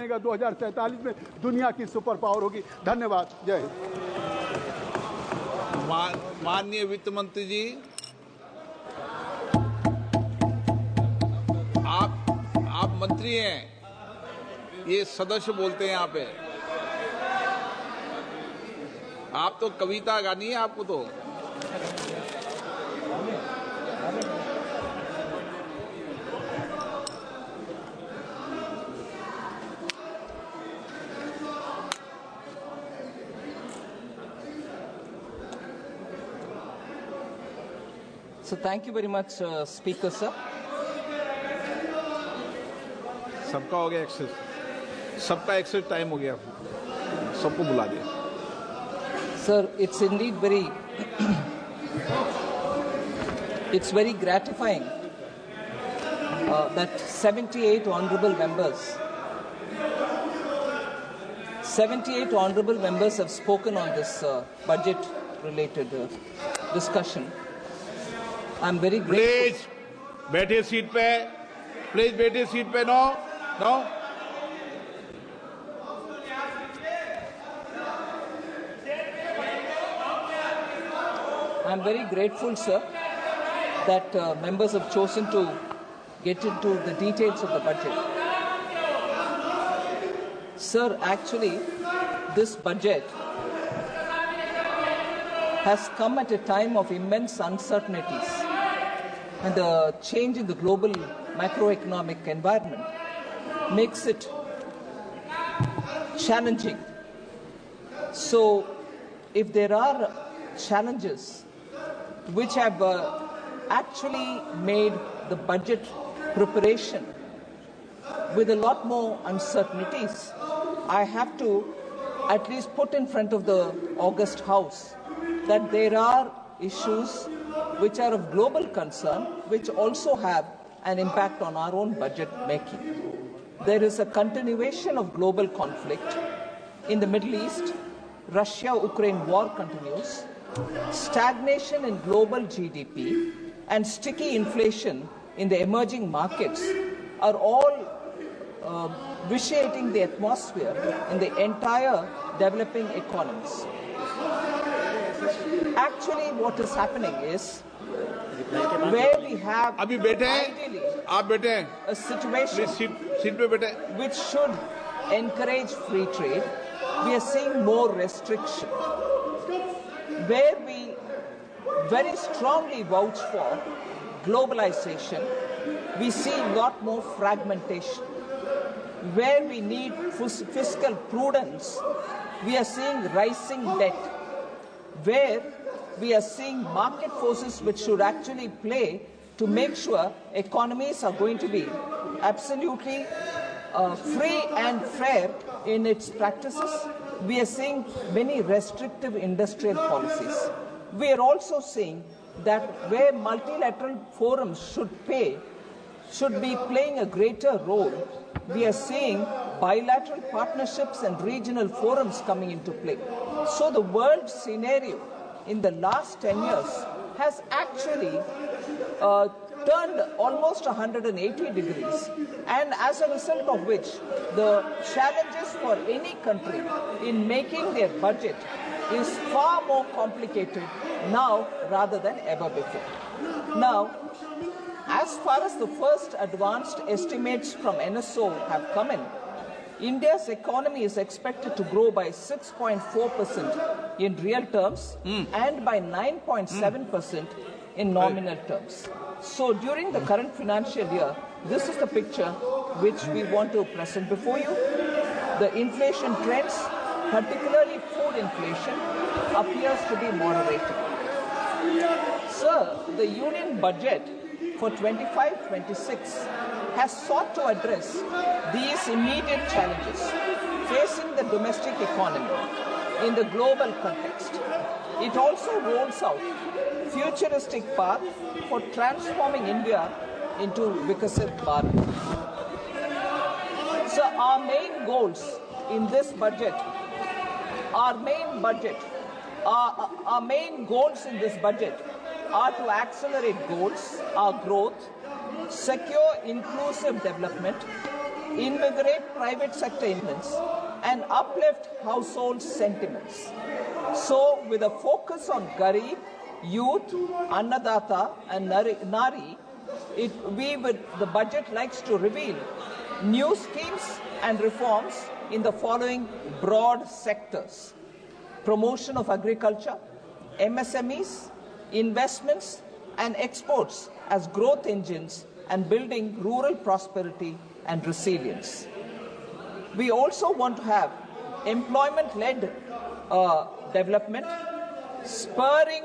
2047 में दुनिया की सुपर पावर होगी। धन्यवाद। जय हिंद। माननीय वित्त मंत्री जी, आप मंत्री हैं, ये सदस्य बोलते हैं यहाँ पे। आप तो कविता गानी है आपको तो। So thank you very much, Speaker sir. सबका हो गया एक्सेस, सबका एक्सेस टाइम हो गया, सबको बुला दिया। Sir, it's indeed it's very gratifying that 78 honorable members have spoken on this budget-related discussion. I'm very grateful. Please बैठिए सीट पे, प्लीज बैठिए सीट पे। No no, I'm very grateful, sir, that members have chosen to get into the details of the budget. Sir, actually, this budget has come at a time of immense uncertainties, and the change in the global macroeconomic environment makes it challenging. So, if there are challenges which have actually made the budget preparation with a lot more uncertainties, I have to at least put in front of the August House that there are issues which are of global concern, which also have an impact on our own budget making. There is a continuation of global conflict in the Middle East. Russia-Ukraine war continues. Stagnation in global GDP and sticky inflation in the emerging markets are all vitiating the atmosphere in the entire developing economies. Actually, what is happening is where we have अभी बैठे हैं, ideally आप बैठे हैं, a situation seat पे बैठे। which should encourage free trade, we are seeing more restriction. Where we very strongly vouch for globalization, we see a lot more fragmentation. Where we need fiscal prudence, we are seeing rising debt. Where we are seeing market forces which should actually play to make sure economies are going to be absolutely free and fair in its practices, we are seeing many restrictive industrial policies. We are also seeing that where multilateral forums should be playing a greater role, we are seeing bilateral partnerships and regional forums coming into play. So the world scenario in the last 10 years has actually turned almost 180 degrees, and as a result of which the challenges for any country in making their budget is far more complicated now rather than ever before. Now, as far as the first advanced estimates from NSO have come in, India's economy is expected to grow by 6.4% in real terms and by 9.7% in nominal terms. So during the current financial year, this is the picture which we want to present before you. The inflation trends, particularly food inflation, appears to be moderating. Sir, the union budget for 25-26 has sought to address these immediate challenges facing the domestic economy in the global context. It also rolls out futuristic path for transforming India into Vikasit Bharat. So our main goals in this budget, our main goals in this budget are to accelerate goals, our growth, secure inclusive development, invigorate private sector investments, and uplift household sentiments. So, with a focus on Garib, youth, Annadata, and Nari, the budget likes to reveal new schemes and reforms in the following broad sectors: promotion of agriculture, MSMEs, investments and exports as growth engines, and building rural prosperity and resilience. We also want to have employment-led development, spurring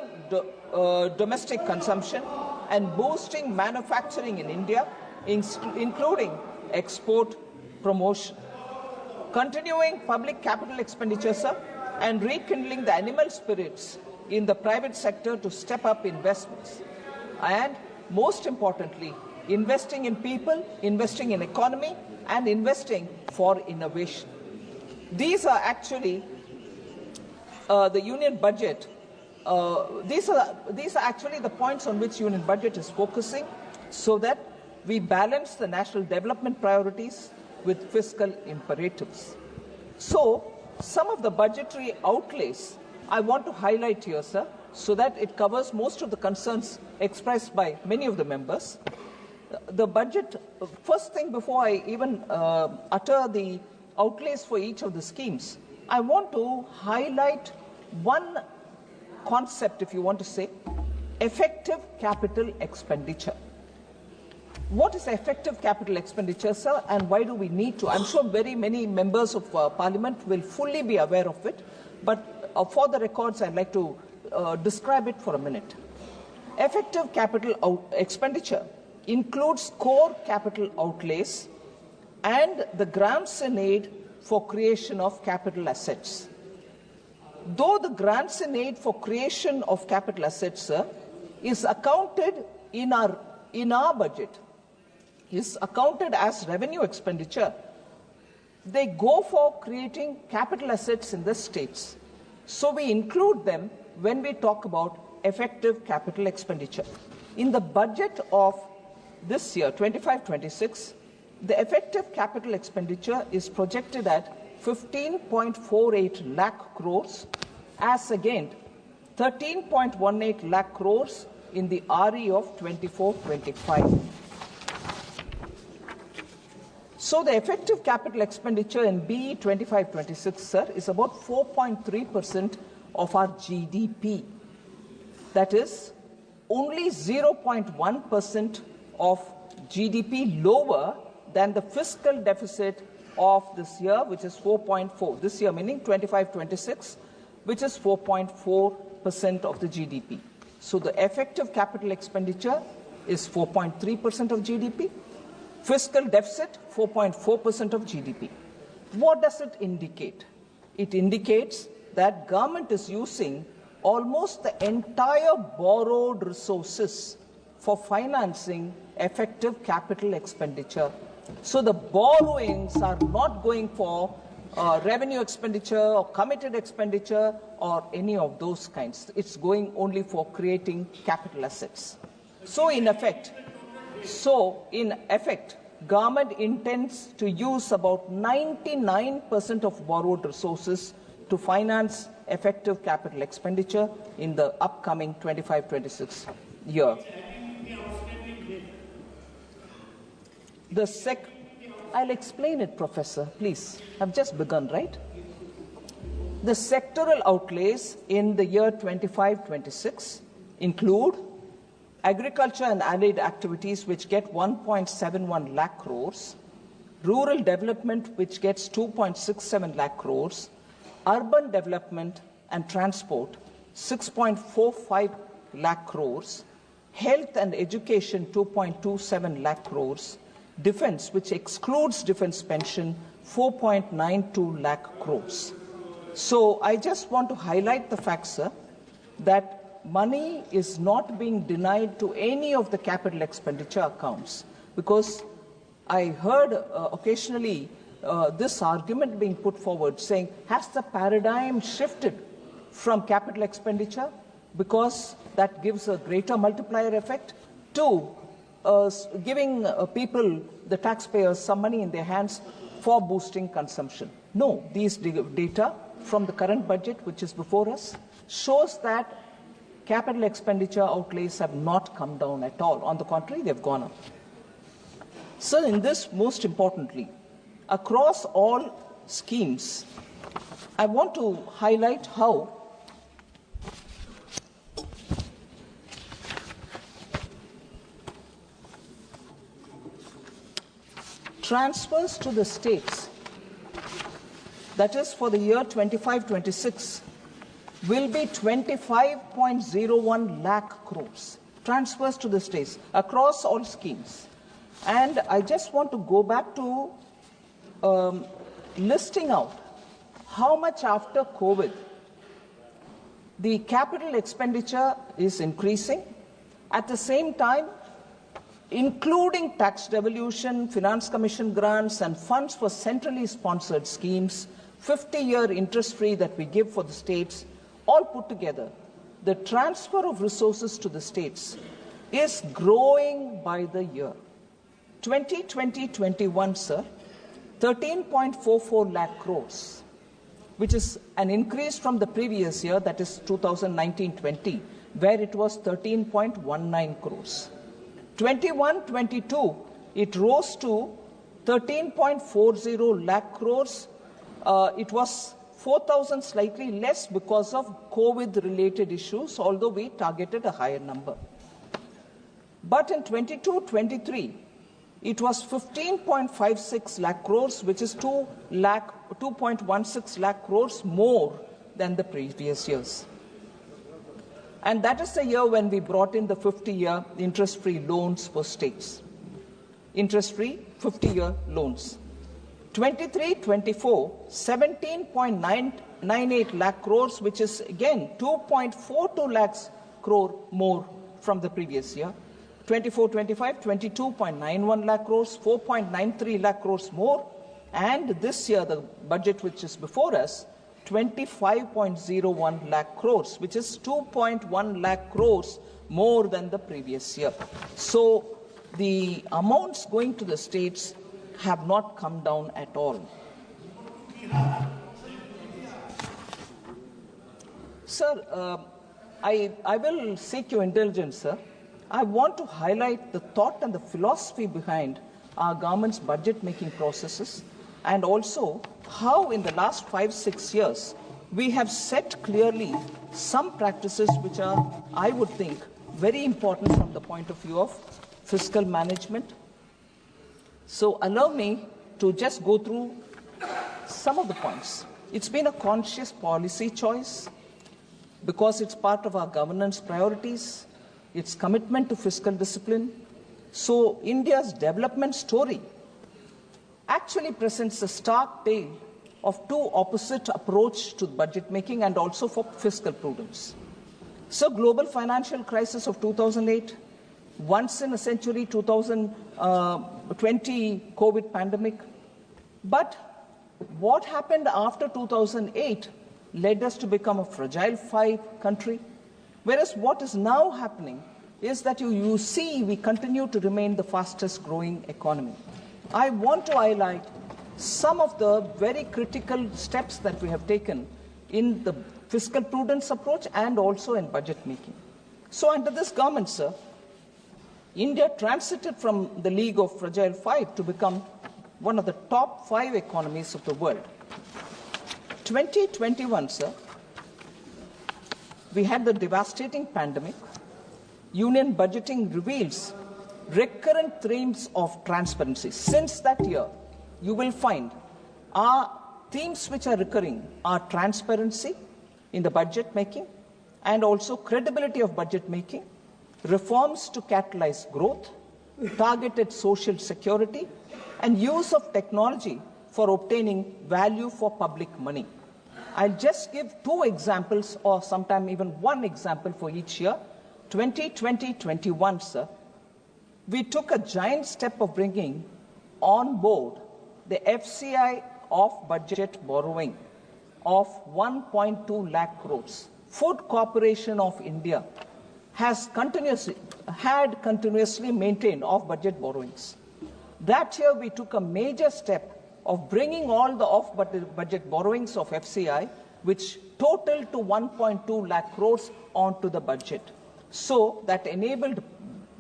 domestic consumption, and boosting manufacturing in India, including export promotion. Continuing public capital expenditure, sir, and rekindling the animal spirits in the private sector to step up investments. And most importantly, investing in people, investing in economy, and investing for innovation. These are actually the union budget. These are actually the points on which union budget is focusing, so that we balance the national development priorities with fiscal imperatives. So, some of the budgetary outlays I want to highlight here, sir, so that it covers most of the concerns expressed by many of the members. The budget, first thing before I even utter the outlays for each of the schemes, I want to highlight one concept, if you want to say, effective capital expenditure. What is effective capital expenditure, sir, and why do we need to? I'm sure very many members of Parliament will fully be aware of it, but for the records, I'd like to describe it for a minute. Effective capital expenditure includes core capital outlays and the grants in aid for creation of capital assets. Though the grants in aid for creation of capital assets, sir, is accounted in our budget, is accounted as revenue expenditure, they go for creating capital assets in the states. So we include them when we talk about effective capital expenditure. In the budget of this year, 25-26, the effective capital expenditure is projected at 15.48 lakh crores as against 13.18 lakh crores in the RE of 24-25. So the effective capital expenditure in BE 25-26, sir, is about 4.3% of our GDP. That is only 0.1% of GDP lower than the fiscal deficit of this year, which is 4.4. This year meaning 25-26, which is 4.4% of the GDP. So the effective capital expenditure is 4.3% of GDP. Fiscal deficit, 4.4% of GDP. What does it indicate? It indicates that government is using almost the entire borrowed resources for financing effective capital expenditure. So the borrowings are not going for revenue expenditure or committed expenditure or any of those kinds. It's going only for creating capital assets. So in effect, government intends to use about 99% of borrowed resources to finance effective capital expenditure in the upcoming 25-26 year. I'll explain it, Professor, please. I've just begun, right? The sectoral outlays in the year 25-26 include agriculture and allied activities, which get 1.71 lakh crores, rural development, which gets 2.67 lakh crores, urban development and transport, 6.45 lakh crores, health and education, 2.27 lakh crores, defense, which excludes defense pension, 4.92 lakh crores. So I just want to highlight the fact, sir, that money is not being denied to any of the capital expenditure accounts, because I heard occasionally this argument being put forward saying, has the paradigm shifted from capital expenditure because that gives a greater multiplier effect to giving people, the taxpayers, some money in their hands for boosting consumption. No, these data from the current budget, which is before us, shows that capital expenditure outlays have not come down at all. On the contrary, they've gone up. So in this, most importantly, across all schemes, I want to highlight how transfers to the states, that is for the year 25-26, will be 25.01 lakh crores. Transfers to the states across all schemes. And I just want to go back to listing out how much after COVID the capital expenditure is increasing. At the same time, including tax devolution, finance commission grants, and funds for centrally sponsored schemes, 50-year interest-free that we give for the states, all put together, the transfer of resources to the states is growing by the year. 2020-21, sir, 13.44 lakh crores, which is an increase from the previous year, that is 2019-20, where it was 13.19 crores. 21-22, it rose to 13.40 lakh crores. It was 4,000 slightly less because of COVID-related issues, although we targeted a higher number. But in 22-23, it was 15.56 lakh crores, which is 2.16 lakh crores more than the previous years. And that is the year when we brought in the 50-year interest-free loans for states. Interest-free 50-year loans. 23-24, 17.98 lakh crores, which is again 2.42 lakhs crore more from the previous year. 24-25, 22.91 lakh crores, 4.93 lakh crores more. And this year, the budget which is before us, 25.01 lakh crores, which is 2.1 lakh crores more than the previous year. So the amounts going to the states have not come down at all. Sir, I will seek your indulgence, sir. I want to highlight the thought and the philosophy behind our government's budget-making processes, and also how in the last 5-6 years we have set clearly some practices which are, I would think, very important from the point of view of fiscal management. So allow me to just go through some of the points. It's been a conscious policy choice because it's part of our governance priorities, its commitment to fiscal discipline. So India's development story actually presents a stark tale of two opposite approaches to budget making and also for fiscal prudence. So global financial crisis of 2008, once in a century 2020 COVID pandemic. But what happened after 2008 led us to become a fragile five country. Whereas what is now happening is that you see we continue to remain the fastest growing economy. I want to highlight some of the very critical steps that we have taken in the fiscal prudence approach and also in budget making. So under this government, sir, India transited from the league of fragile five to become one of the top 5 economies of the world. 2021, sir, we had the devastating pandemic. Union budgeting reveals recurrent themes of transparency. Since that year, you will find our themes which are recurring are transparency in the budget making and also credibility of budget making, reforms to catalyze growth, targeted social security, and use of technology for obtaining value for public money. I'll just give 2 examples or sometime even 1 example for each year. 2020-21, sir, we took a giant step of bringing on board the FCI off-budget borrowing of 1.2 lakh crores. Food Corporation of India has continuously, had continuously maintained off-budget borrowings. That year, we took a major step of bringing all the off-budget borrowings of FCI, which totaled to 1.2 lakh crores, onto the budget. So that enabled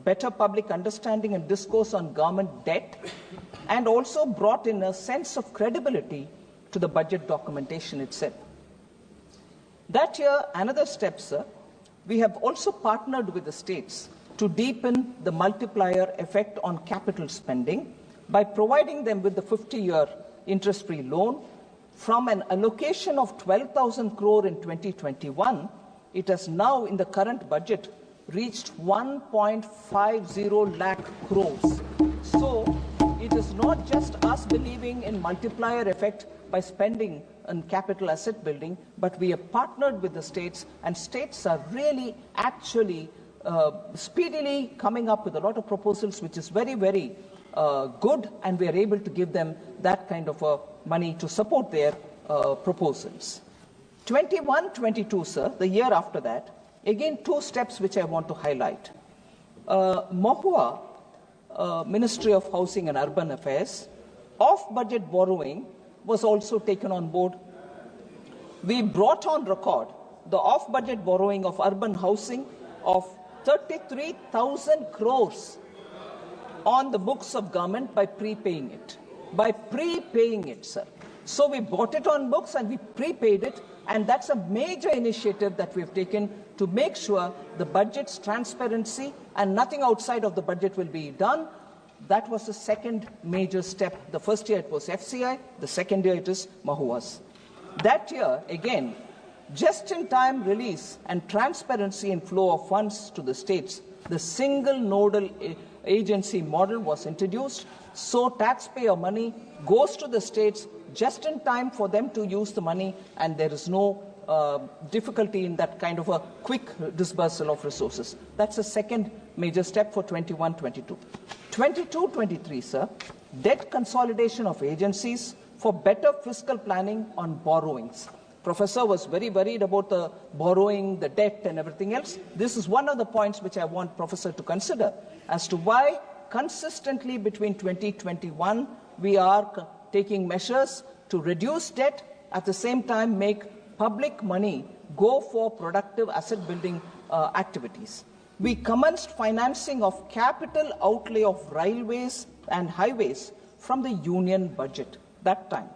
better public understanding and discourse on government debt, and also brought in a sense of credibility to the budget documentation itself. That year, another step, sir, we have also partnered with the states to deepen the multiplier effect on capital spending by providing them with the 50-year interest-free loan. From an allocation of 12,000 crore in 2021, it has now, in the current budget, reached 1.50 lakh crores. So it is not just us believing in multiplier effect by spending on capital asset building, but we have partnered with the states, and states are really actually speedily coming up with a lot of proposals, which is very, very good, and we are able to give them that kind of money to support their proposals. 21-22, sir, the year after that, again, two steps which I want to highlight. Mahua, Ministry of Housing and Urban Affairs, off-budget borrowing was also taken on board. We brought on record the off-budget borrowing of urban housing of 33,000 crores on the books of government by prepaying it. By prepaying it, sir. So we bought it on books and we prepaid it, and that's a major initiative that we've taken to make sure the budget's transparency and nothing outside of the budget will be done. That was the second major step. The first year it was FCI, the second year it is Mahua's. That year, again, just-in-time release and transparency in flow of funds to the states, the single nodal agency model was introduced, so taxpayer money goes to the states just in time for them to use the money, and there is no difficulty in that kind of a quick disbursal of resources. That's the second major step for 21-22. 22-23, sir, debt consolidation of agencies for better fiscal planning on borrowings. Professor was very worried about the borrowing, the debt and everything else. This is one of the points which I want Professor to consider as to why consistently between 2021 we are taking measures to reduce debt, at the same time make public money go for productive asset building activities. We commenced financing of capital outlay of railways and highways from the union budget that time,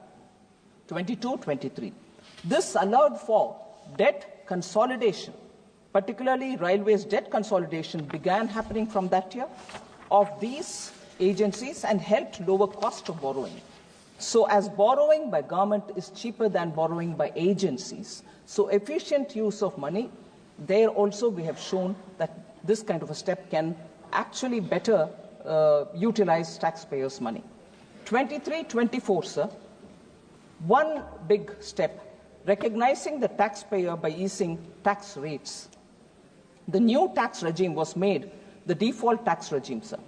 22-23. This allowed for debt consolidation, particularly railways debt consolidation began happening from that year of these agencies and helped lower cost of borrowing. So as borrowing by government is cheaper than borrowing by agencies, so efficient use of money, there also we have shown that this kind of a step can actually better utilize taxpayers' money. 23-24, sir, one big step, recognizing the taxpayer by easing tax rates. The new tax regime was made the default tax regime, sir,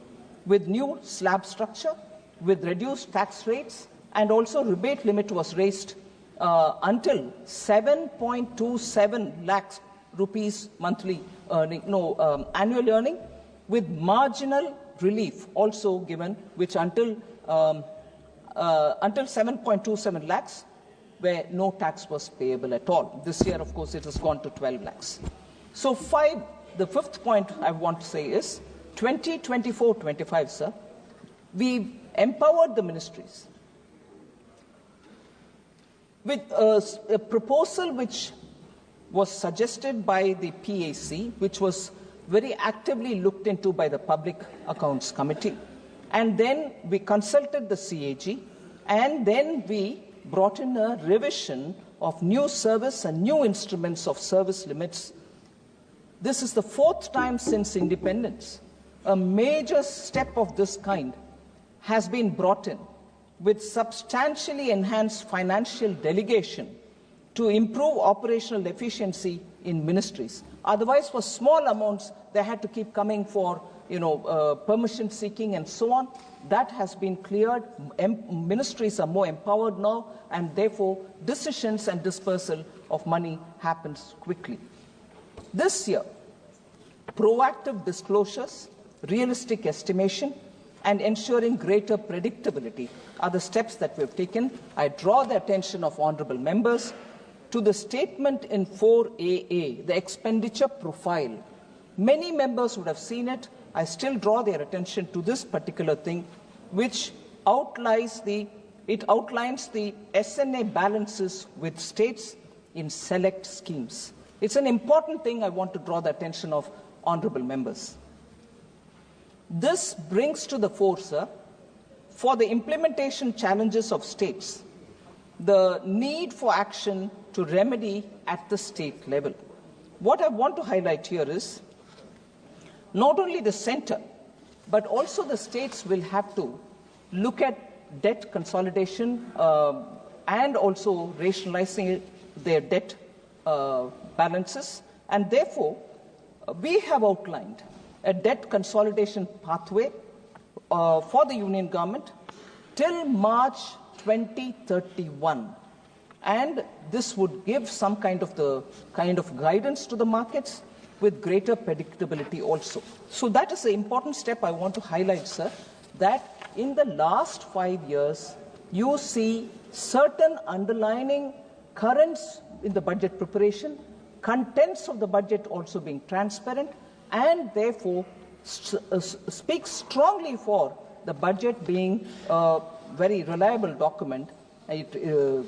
with new slab structure, with reduced tax rates, and also rebate limit was raised until 7.27 lakhs rupees monthly earning, annual earning, with marginal relief also given, which until 7.27 lakhs, where no tax was payable at all. This year, of course, it has gone to 12 lakhs. So the fifth point I want to say is 2024-25, sir, we empowered the ministries with a proposal which was suggested by the PAC, which was very actively looked into by the Public Accounts Committee. And then we consulted the CAG, and then we brought in a revision of new service and new instruments of service limits. This is the fourth time since independence. A major step of this kind has been brought in with substantially enhanced financial delegation to improve operational efficiency in ministries. Otherwise, for small amounts, they had to keep coming for permission seeking and so on. That has been cleared. Ministries are more empowered now, and therefore decisions and dispersal of money happens quickly. This year, proactive disclosures, realistic estimation, and ensuring greater predictability are the steps that we have taken. I draw the attention of honourable members to the statement in 4AA, the expenditure profile. Many members would have seen it. I still draw their attention to this particular thing, which outlines the SNA balances with states in select schemes. It's an important thing I want to draw the attention of honourable members. This brings to the fore, sir, for the implementation challenges of states, the need for action to remedy at the state level. What I want to highlight here is not only the centre, but also the states will have to look at debt consolidation and also rationalising their debt balances. And therefore, we have outlined a debt consolidation pathway for the Union government till March 2031. And this would give some kind of guidance to the markets with greater predictability also. So that is an important step I want to highlight, sir, that in the last 5 years, you see certain underlining currents in the budget preparation, contents of the budget also being transparent, and therefore speaks strongly for the budget being a very reliable document. It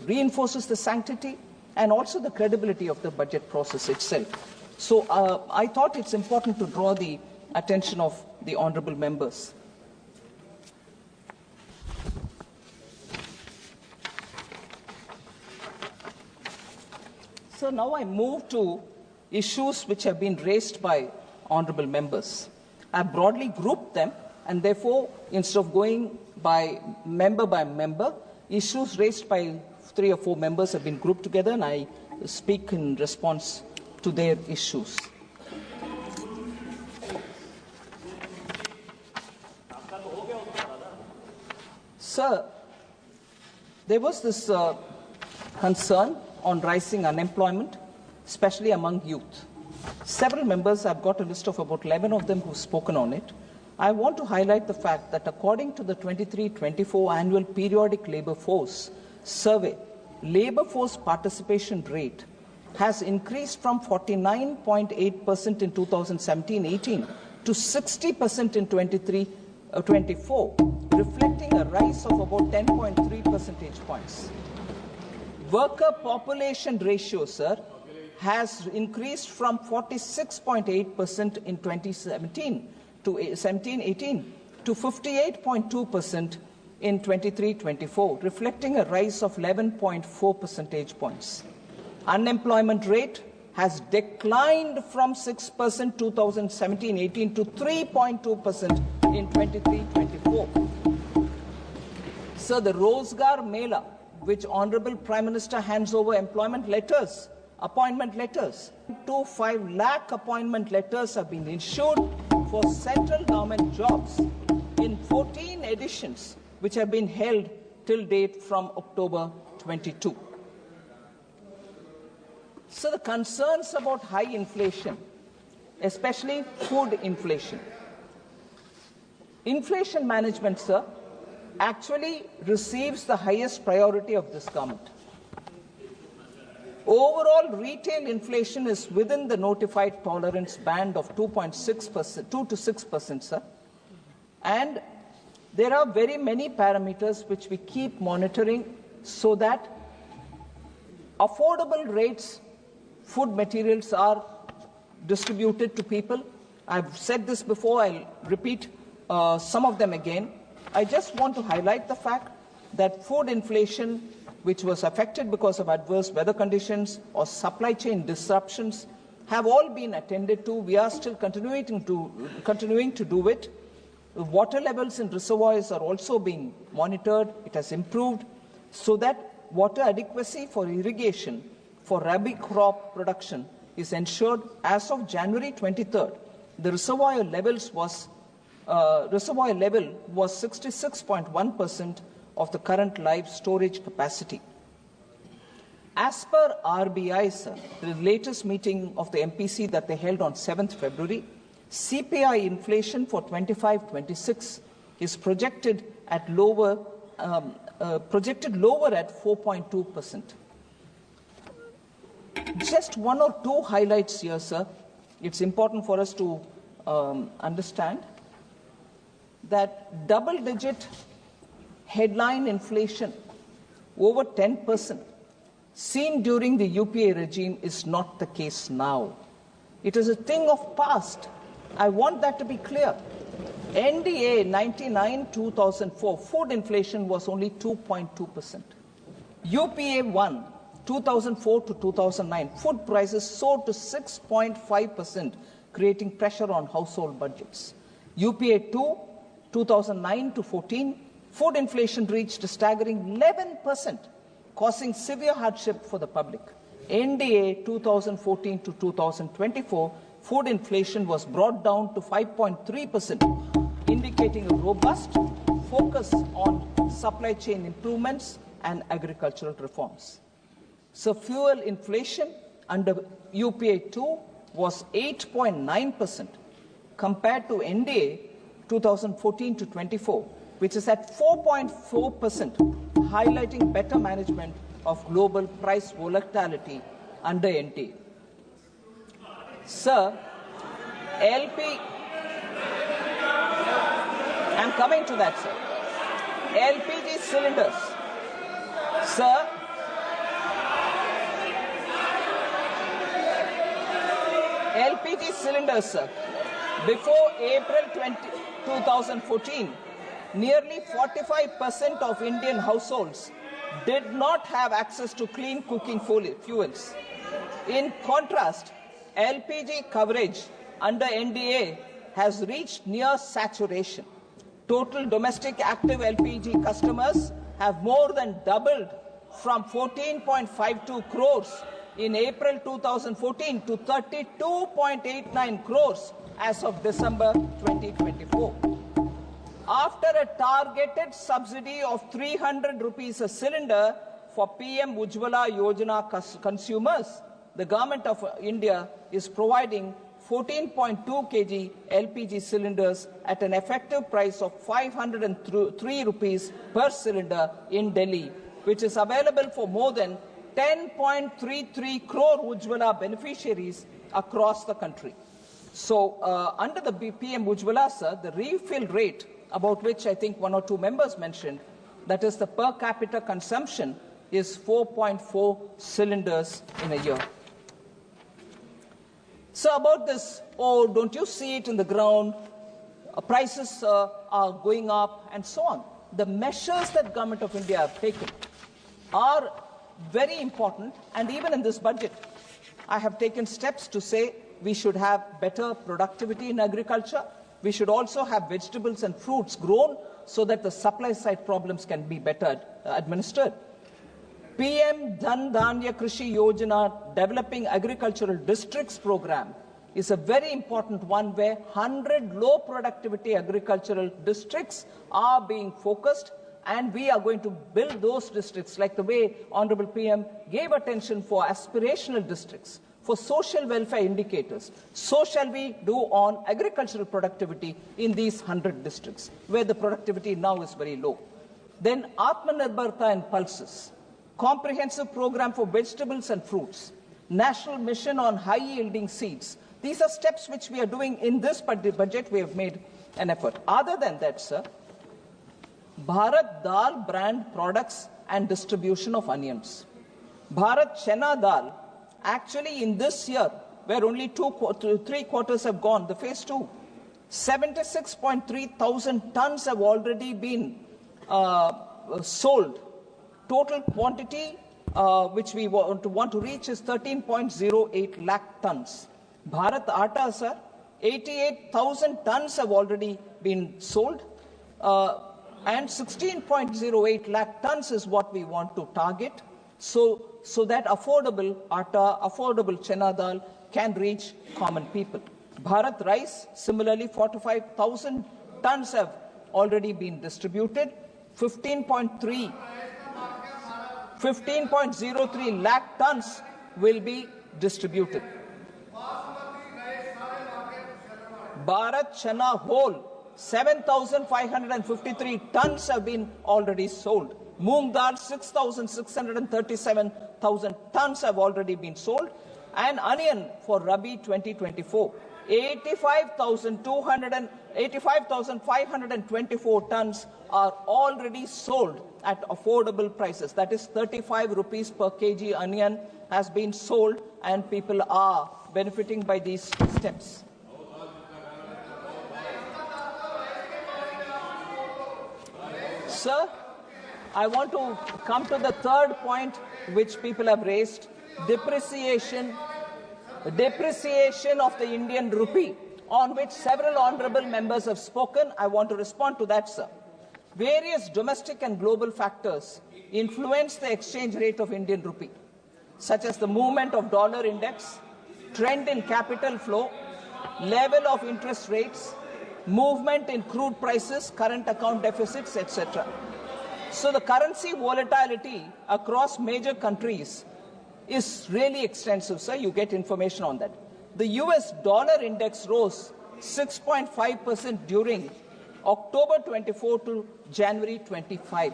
reinforces the sanctity and also the credibility of the budget process itself. So I thought it's important to draw the attention of the honourable members. So now I move to issues which have been raised by honourable members. I have broadly grouped them, and therefore, instead of going by member, issues raised by 3 or 4 members have been grouped together, and I speak in response to their issues. Sir, there was this concern on rising unemployment, especially among youth. Several members, I've got a list of about 11 of them who've spoken on it. I want to highlight the fact that according to the 23-24 annual periodic labour force survey, labour force participation rate has increased from 49.8% in 2017-18 to 60% in 23-24, reflecting a rise of about 10.3 percentage points. Worker population ratio, sir, has increased from 46.8% in 2017 to 17-18 to 58.2% in 23-24, reflecting a rise of 11.4 percentage points. Unemployment rate has declined from 6% 2017-18 to 3.2% in 23-24. So the Rozgar Mela, which Honourable Prime Minister hands over appointment letters, 2.5 lakh appointment letters have been issued for central government jobs in 14 editions, which have been held till date from October 22. So the concerns about high inflation, especially food inflation. Inflation management, sir, actually receives the highest priority of this government. Overall, retail inflation is within the notified tolerance band of 2.6%, 2 to 6%, sir. And there are very many parameters which we keep monitoring so that affordable rates, food materials are distributed to people. I've said this before, I'll repeat some of them again. I just want to highlight the fact that food inflation, which was affected because of adverse weather conditions or supply chain disruptions, have all been attended to. We are still continuing to do it. The water levels in reservoirs are also being monitored. It has improved so that water adequacy for irrigation for rabi crop production is ensured. As of January 23rd, the reservoir level was 66.1% of the current live storage capacity. As per RBI, sir, the latest meeting of the MPC that they held on 7th February, CPI inflation for 25-26 is projected lower at 4.2%. Just one or two highlights here, sir. It's important for us to understand that double-digit headline inflation over 10% seen during the UPA regime is not the case now. It is a thing of past. I want that to be clear. NDA 99-2004 food inflation was only 2.2%. UPA 1 2004 to 2009 food prices soared to 6.5%, creating pressure on household budgets. UPA 2 2009 to 14 food inflation reached a staggering 11%, causing severe hardship for the public. NDA 2014 to 2024 food inflation was brought down to 5.3%, indicating a robust focus on supply chain improvements and agricultural reforms. So fuel inflation under UPA 2 was 8.9% compared to NDA 2014 to 24, which is at 4.4%, highlighting better management of global price volatility under NDA. Sir, I'm coming to that, sir. LPG cylinders. Sir, LPG cylinders, sir. Before April 2014, nearly 45% of Indian households did not have access to clean cooking fuels. In contrast, LPG coverage under NDA has reached near saturation. Total domestic active LPG customers have more than doubled from 14.52 crores in April 2014 to 32.89 crores as of December 2024. After a targeted subsidy of 300 rupees a cylinder for PM Ujjwala Yojana consumers, the Government of India is providing 14.2 kg LPG cylinders at an effective price of 503 rupees per cylinder in Delhi, which is available for more than 10.33 crore Ujjwala beneficiaries across the country. So, under the PM Ujjwala, sir, the refill rate, about which I think one or two members mentioned, that is the per capita consumption, is 4.4 cylinders in a year. So about this, oh, don't you see it in the ground? Prices are going up and so on. The measures that Government of India have taken are very important, and even in this budget, I have taken steps to say we should have better productivity in agriculture. We should also have vegetables and fruits grown so that the supply side problems can be better administered. PM Dhan Dhanya Krishi Yojana, Developing Agricultural Districts program, is a very important one where 100 low productivity agricultural districts are being focused, and we are going to build those districts like the way Honorable PM gave attention for aspirational districts, for social welfare indicators. So shall we do on agricultural productivity in these 100 districts, where the productivity now is very low. Then Atmanirbharta and pulses, comprehensive program for vegetables and fruits, national mission on high-yielding seeds. These are steps which we are doing in this budget. We have made an effort. Other than that, sir, Bharat Dal brand products and distribution of onions. Bharat Chana Dal, actually in this year, where only 3 quarters have gone, the phase 2, 76.3 thousand tons have already been sold. Total quantity which we want to reach is 13.08 lakh tons. Bharat Atta, sir, 88,000 tons have already been sold, and 16.08 lakh tons is what we want to target, so that affordable atta, affordable chana dal can reach common people. Bharat Rice, similarly, 45,000 tons have already been distributed. 15.03 lakh tons will be distributed. Bharat Chana whole, 7,553 tons have been already sold. Moong dal, 6,637,000 tons have already been sold. And onion for Rabi 2024, 85,524 tons are already sold at affordable prices. That is 35 rupees per kg onion has been sold, and people are benefiting by these steps. Sir, I want to come to the third point which people have raised, depreciation of the Indian rupee, on which several honourable members have spoken. I want to respond to that, sir. Various domestic and global factors influence the exchange rate of Indian rupee, such as the movement of dollar index, trend in capital flow, level of interest rates, movement in crude prices, current account deficits, etc. So the currency volatility across major countries is really extensive, sir. You get information on that. The US dollar index rose 6.5% during October 24 to January 25.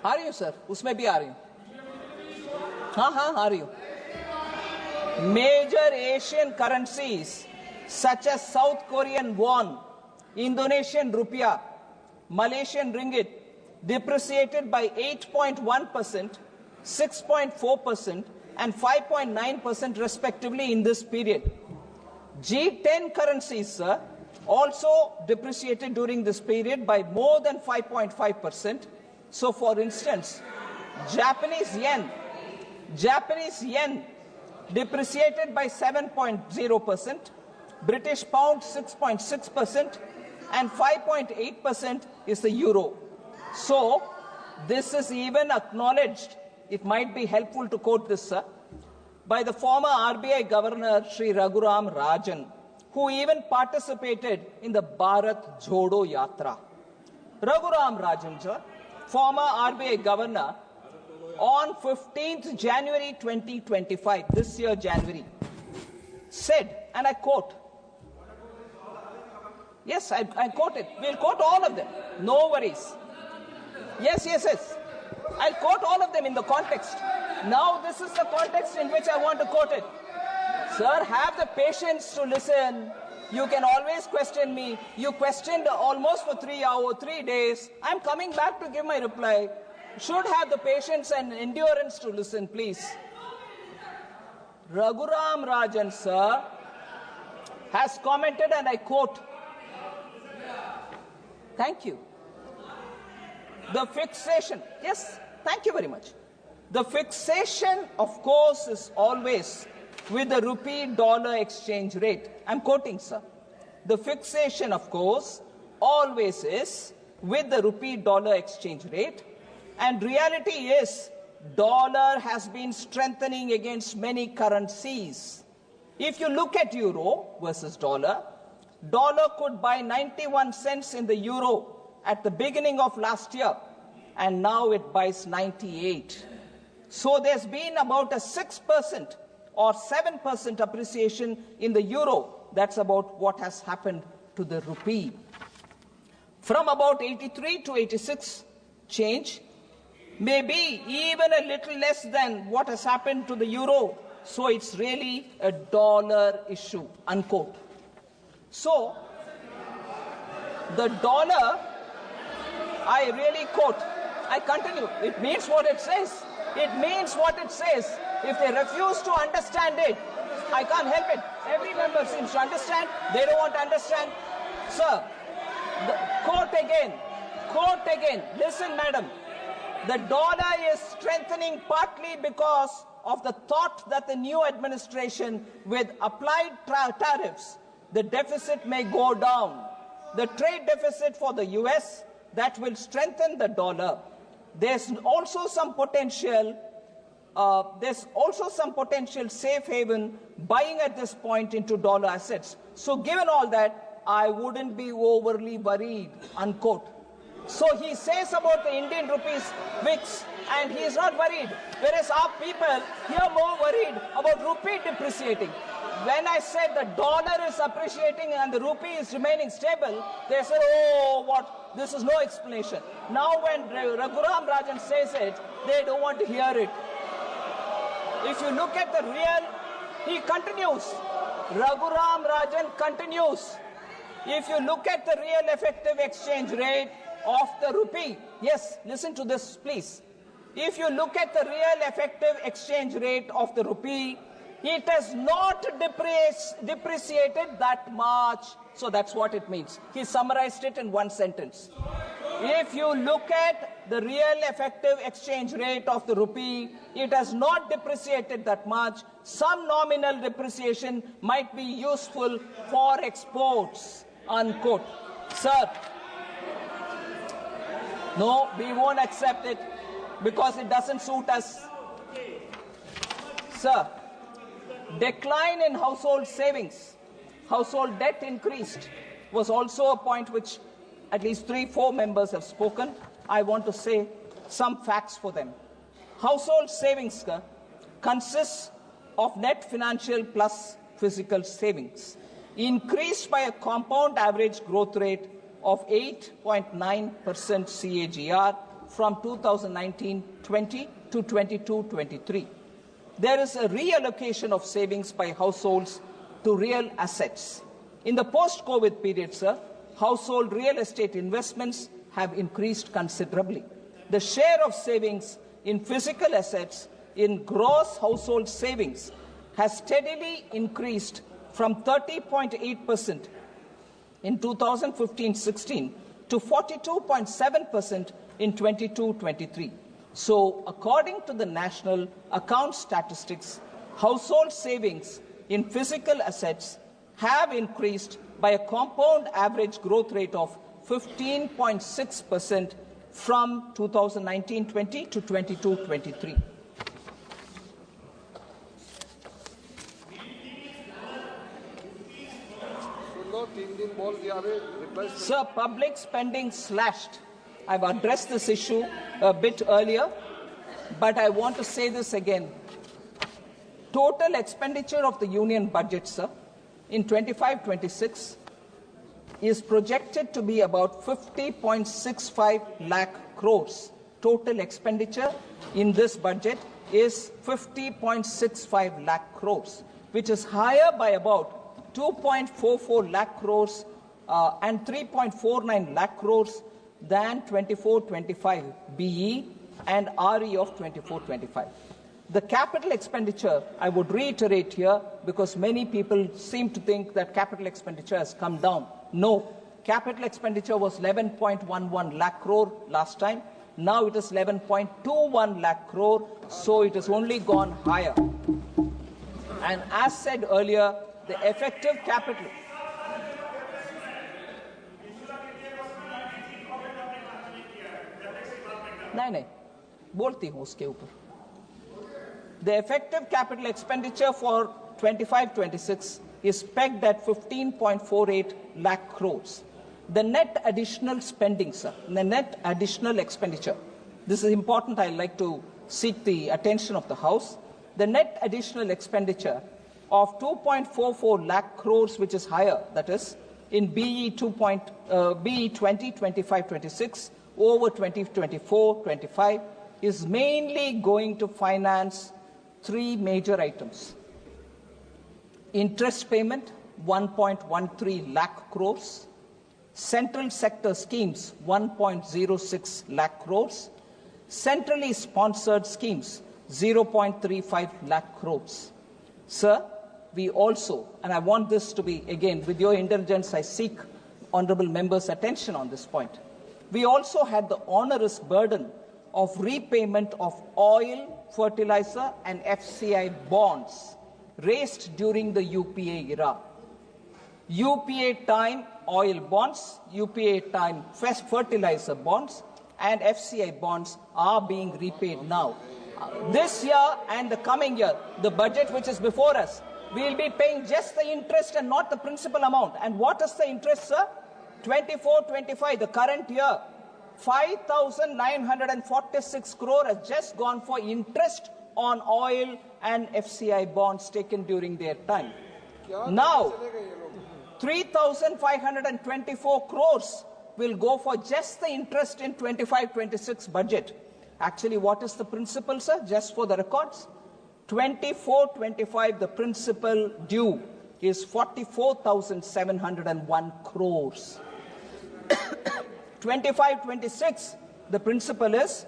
आ रही हूँ sir, उसमें भी आ रही हूँ. हाँ आ रही हूँ. Major Asian currencies such as South Korean won, Indonesian rupiah, Malaysian ringgit depreciated by 8.1%, 6.4% and 5.9% respectively in this period. G10 currencies, sir, also depreciated during this period by more than 5.5%. So, for instance, Japanese yen depreciated by 7.0%, British pound 6.6%, and 5.8% is the euro. So, this is even acknowledged. It might be helpful to quote this, sir, by the former RBI Governor Sri Raghuram Rajan, who even participated in the Bharat Jodo Yatra. Raghuram Rajan, sir, former RBI Governor, on 15th January 2025, this year January, said, and I quote, yes, I quote it. We'll quote all of them. No worries. Yes. I'll quote all of them in the context. Now, this is the context in which I want to quote it. Sir, have the patience to listen. You can always question me. You questioned almost for 3 hours, 3 days. I'm coming back to give my reply. Should have the patience and endurance to listen, please. Raghuram Rajan, sir, has commented, and I quote, thank you. The fixation, yes, thank you very much. The fixation, of course, is always with the rupee-dollar exchange rate. I'm quoting, sir. The fixation, of course, always is with the rupee-dollar exchange rate. And reality is, dollar has been strengthening against many currencies. If you look at euro versus dollar could buy 91 cents in the euro at the beginning of last year, and now it buys 98. So there's been about a 6% or 7% appreciation in the euro. That's about what has happened to the rupee. From about 83 to 86 change, maybe even a little less than what has happened to the euro. So it's really a dollar issue, unquote. So the dollar, I really quote, I continue, it means what it says. It means what it says. If they refuse to understand it, I can't help it. Every member seems to understand. They don't want to understand. Sir, quote again. Listen, madam. The dollar is strengthening partly because of the thought that the new administration, with applied tariffs, the deficit may go down. The trade deficit for the US, that will strengthen the dollar. There's also some potential safe haven buying at this point into dollar assets. So given all that, I wouldn't be overly worried, unquote. So he says about the Indian rupees VIX, and he is not worried. Whereas our people here more worried about rupee depreciating. when I said the dollar is appreciating and the rupee is remaining stable, they said, oh, what? This is no explanation. Now when Raghuram Rajan says it, they don't want to hear it. If you look at the real, he continues. Raghuram Rajan continues. If you look at the real effective exchange rate of the rupee, yes, listen to this, please. If you look at the real effective exchange rate of the rupee, it has not depreciated that much. So that's what it means. He summarized it in one sentence. If you look at the real effective exchange rate of the rupee, it has not depreciated that much. Some nominal depreciation might be useful for exports, unquote. Sir, no, we won't accept it because it doesn't suit us. Sir, decline in household savings, household debt increased, was also a point which at least 3-4 members have spoken. I want to say some facts for them. Household savings consists of net financial plus physical savings, increased by a compound average growth rate of 8.9% CAGR from 2019-20 to 22-23. There is a reallocation of savings by households to real assets. In the post-COVID period, sir, household real estate investments have increased considerably. The share of savings in physical assets in gross household savings has steadily increased from 30.8% in 2015-16 to 42.7% in 22-23. So, according to the National Account Statistics, household savings in physical assets have increased by a compound average growth rate of 15.6% from 2019-20 to 22-23. Sir, public spending slashed. I've addressed this issue a bit earlier, but I want to say this again. Total expenditure of the union budget, sir, in 25-26 is projected to be about 50.65 lakh crores. Total expenditure in this budget is 50.65 lakh crores, which is higher by about 2.44 lakh crores and 3.49 lakh crores than 24-25 BE and RE of 24-25. The capital expenditure, I would reiterate here, because many people seem to think that capital expenditure has come down. No, capital expenditure was 11.11 lakh crore last time. Now it is 11.21 lakh crore, so it has only gone higher. And as said earlier, the effective capital... नहीं बोलती हूँ उसके ऊपर. The effective capital expenditure for 25-26 is pegged at 15.48 lakh crores. The net additional spending, sir, the net additional expenditure, this is important, I'd like to seek the attention of the House. The net additional expenditure of 2.44 lakh crores, which is higher, that is, in BE 20-25-26 over 2024-25, is mainly going to finance three major items. Interest payment, 1.13 lakh crores. Central sector schemes, 1.06 lakh crores. Centrally sponsored schemes, 0.35 lakh crores. Sir, we also, and I want this to be, again, with your indulgence, I seek honorable members' attention on this point. We also had the onerous burden of repayment of oil, fertilizer, and FCI bonds raised during the UPA era. UPA time oil bonds, UPA time fertilizer bonds, and FCI bonds are being repaid now. This year and the coming year, the budget which is before us, we will be paying just the interest and not the principal amount. And what is the interest, sir? 24-25, the current year, 5,946 crore has just gone for interest on oil and FCI bonds taken during their time. Now, 3,524 crores will go for just the interest in 25-26 budget. Actually, what is the principal, sir? Just for the records, 24-25, the principal due is 44,701 crores. 25-26, the principal is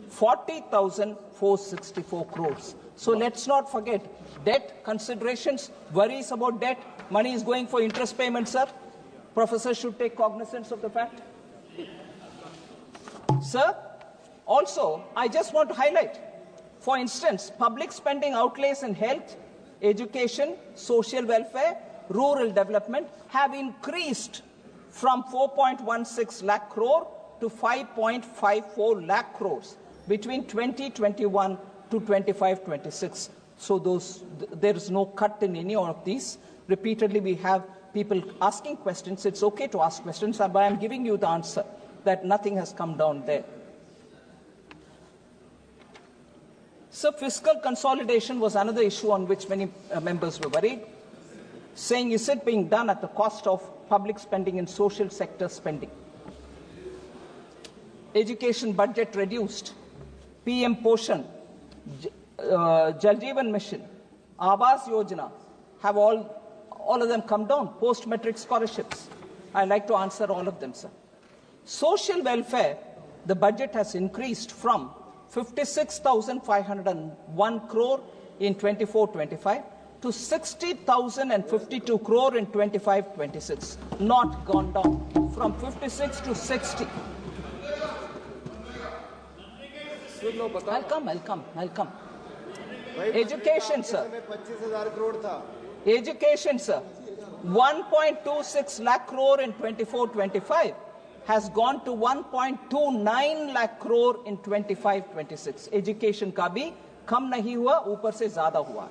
40,464 crores. So let's not forget debt considerations, worries about debt. Money is going for interest payments, sir. Professor should take cognizance of the fact. Sir, also, I just want to highlight, for instance, public spending outlays in health, education, social welfare, rural development have increased from 4.16 lakh crore to 5.54 lakh crores between 2021 to 25-26. So there is no cut in any of these. Repeatedly, we have people asking questions. It's okay to ask questions, but I am giving you the answer that nothing has come down there. So fiscal consolidation was another issue on which many members were worried, saying, is it being done at the cost of public spending and social sector spending? Education budget reduced, PM Poshan, Jal Jeevan Mission, Awas Yojana have all of them come down, post-metric scholarships. I'd like to answer all of them, sir. Social welfare, the budget has increased from 56,501 crore in 24-25 to 60,052 crore in 25-26. Not gone down from 56 to 60. I'll come. Education, sir. Education, sir. 1.26 lakh crore in 24-25 has gone to 1.29 lakh crore in 25-26. Education का भी कम नहीं हुआ, ऊपर से ज़्यादा हुआ.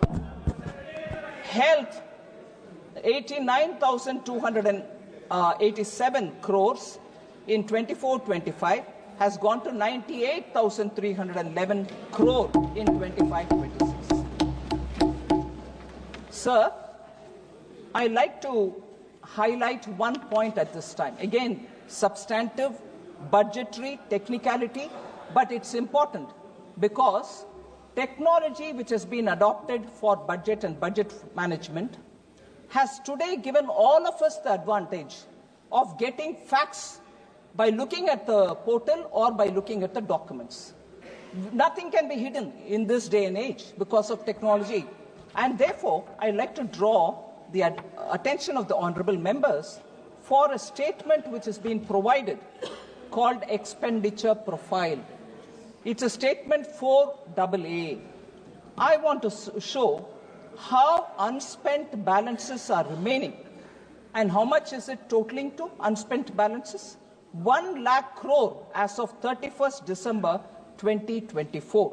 Health, 89,287 crores in 24-25 has gone to 98,311 crore in 25-26. Sir, I like to highlight one point at this time. Again, substantive, budgetary, technicality, but it's important because technology which has been adopted for budget and budget management has today given all of us the advantage of getting facts by looking at the portal or by looking at the documents. Nothing can be hidden in this day and age because of technology. And therefore, I'd like to draw the attention of the honorable members for a statement which has been provided called expenditure profile. It's a statement 4AA. I want to show how unspent balances are remaining and how much is it totaling to unspent balances. 1 lakh crore as of 31st December 2024.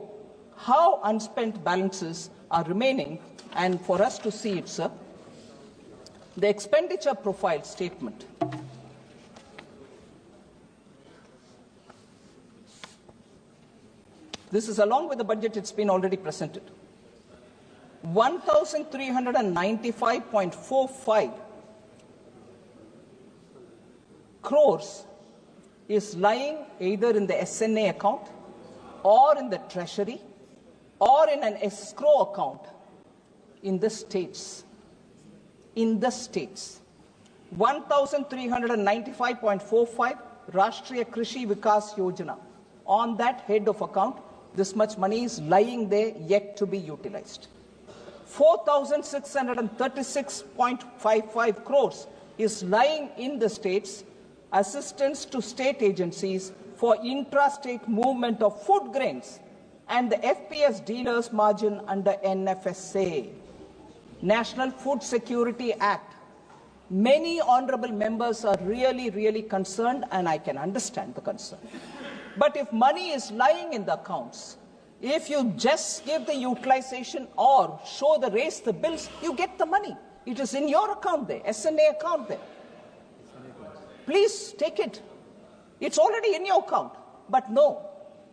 How unspent balances are remaining, and for us to see it, sir, the expenditure profile statement. This is along with the budget, it's been already presented. 1,395.45 crores is lying either in the SNA account or in the treasury or in an escrow account in the states. In the states. 1,395.45 Rashtriya Krishi Vikas Yojana. On that head of account, this much money is lying there yet to be utilized. 4,636.55 crores is lying in the states, assistance to state agencies for intra-state movement of food grains and the FPS dealers margin under NFSA. National Food Security Act. Many honorable members are really concerned, and I can understand the concern. But if money is lying in the accounts, if you just give the utilization or raise the bills, you get the money. It is in your account there, SNA account there. Please take it. It's already in your account. But no,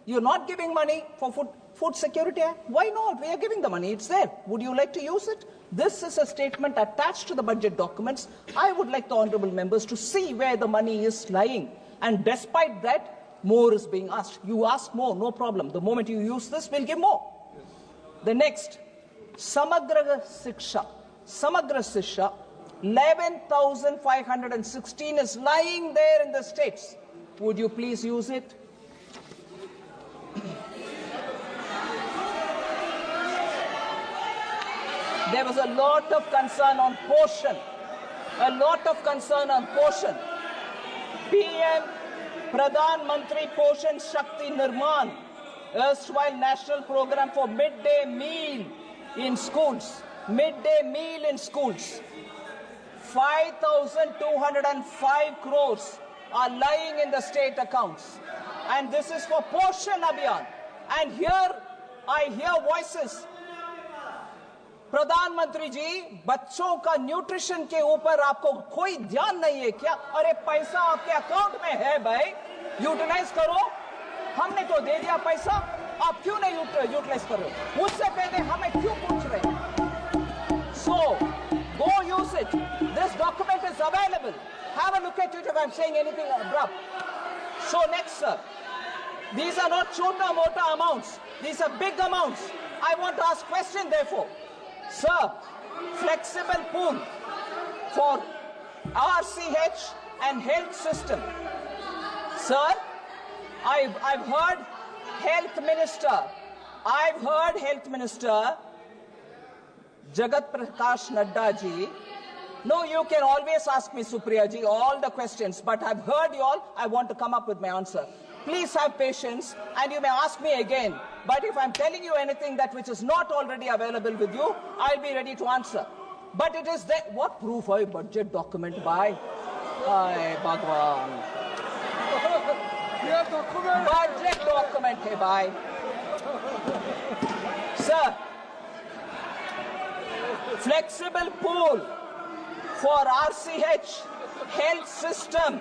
you're not giving money for food. Food Security Act. Why not? We are giving the money. It's there. Would you like to use it? This is a statement attached to the budget documents. I would like the honourable members to see where the money is lying. And despite that, more is being asked. You ask more, no problem. The moment you use this, we'll give more. The next, Samagra Shiksha. 11,516 is lying there in the states. Would you please use it? There was a lot of concern on portion. PM Pradhan Mantri Poshan Shakti Nirman, erstwhile national program for midday meal in schools. 5,205 crores are lying in the state accounts. And this is for Poshan Abhiyan. And here I hear voices. प्रधानमंत्री जी, बच्चों का nutrition के ऊपर आपको कोई ध्यान नहीं है क्या? अरे पैसा आपके अकाउंट में है भाई, यूटिलाइज करो। हमने तो दे दिया पैसा, आप क्यों नहीं यूटिलाइज कर रहे हो? मुझसे पहले हमें क्यों पूछ रहे हैं? So, go use it. This document is available. Have a look at it if I'm saying anything abrupt. So next, sir, these are not chota-mota amounts. These are big amounts. I want to ask question, therefore. Sir, flexible pool for RCH and health system. Sir, I've heard Health Minister Jagat Prakash Nadda ji. No, you can always ask me, Supriya ji, all the questions, but I've heard you all. I want to come up with my answer. Please have patience, and you may ask me again. But if I'm telling you anything that which is not already available with you, I'll be ready to answer. But it is that what proof है budget document by? Ay, Bhagwan. Budget document है by. Sir, flexible pool for RCH health system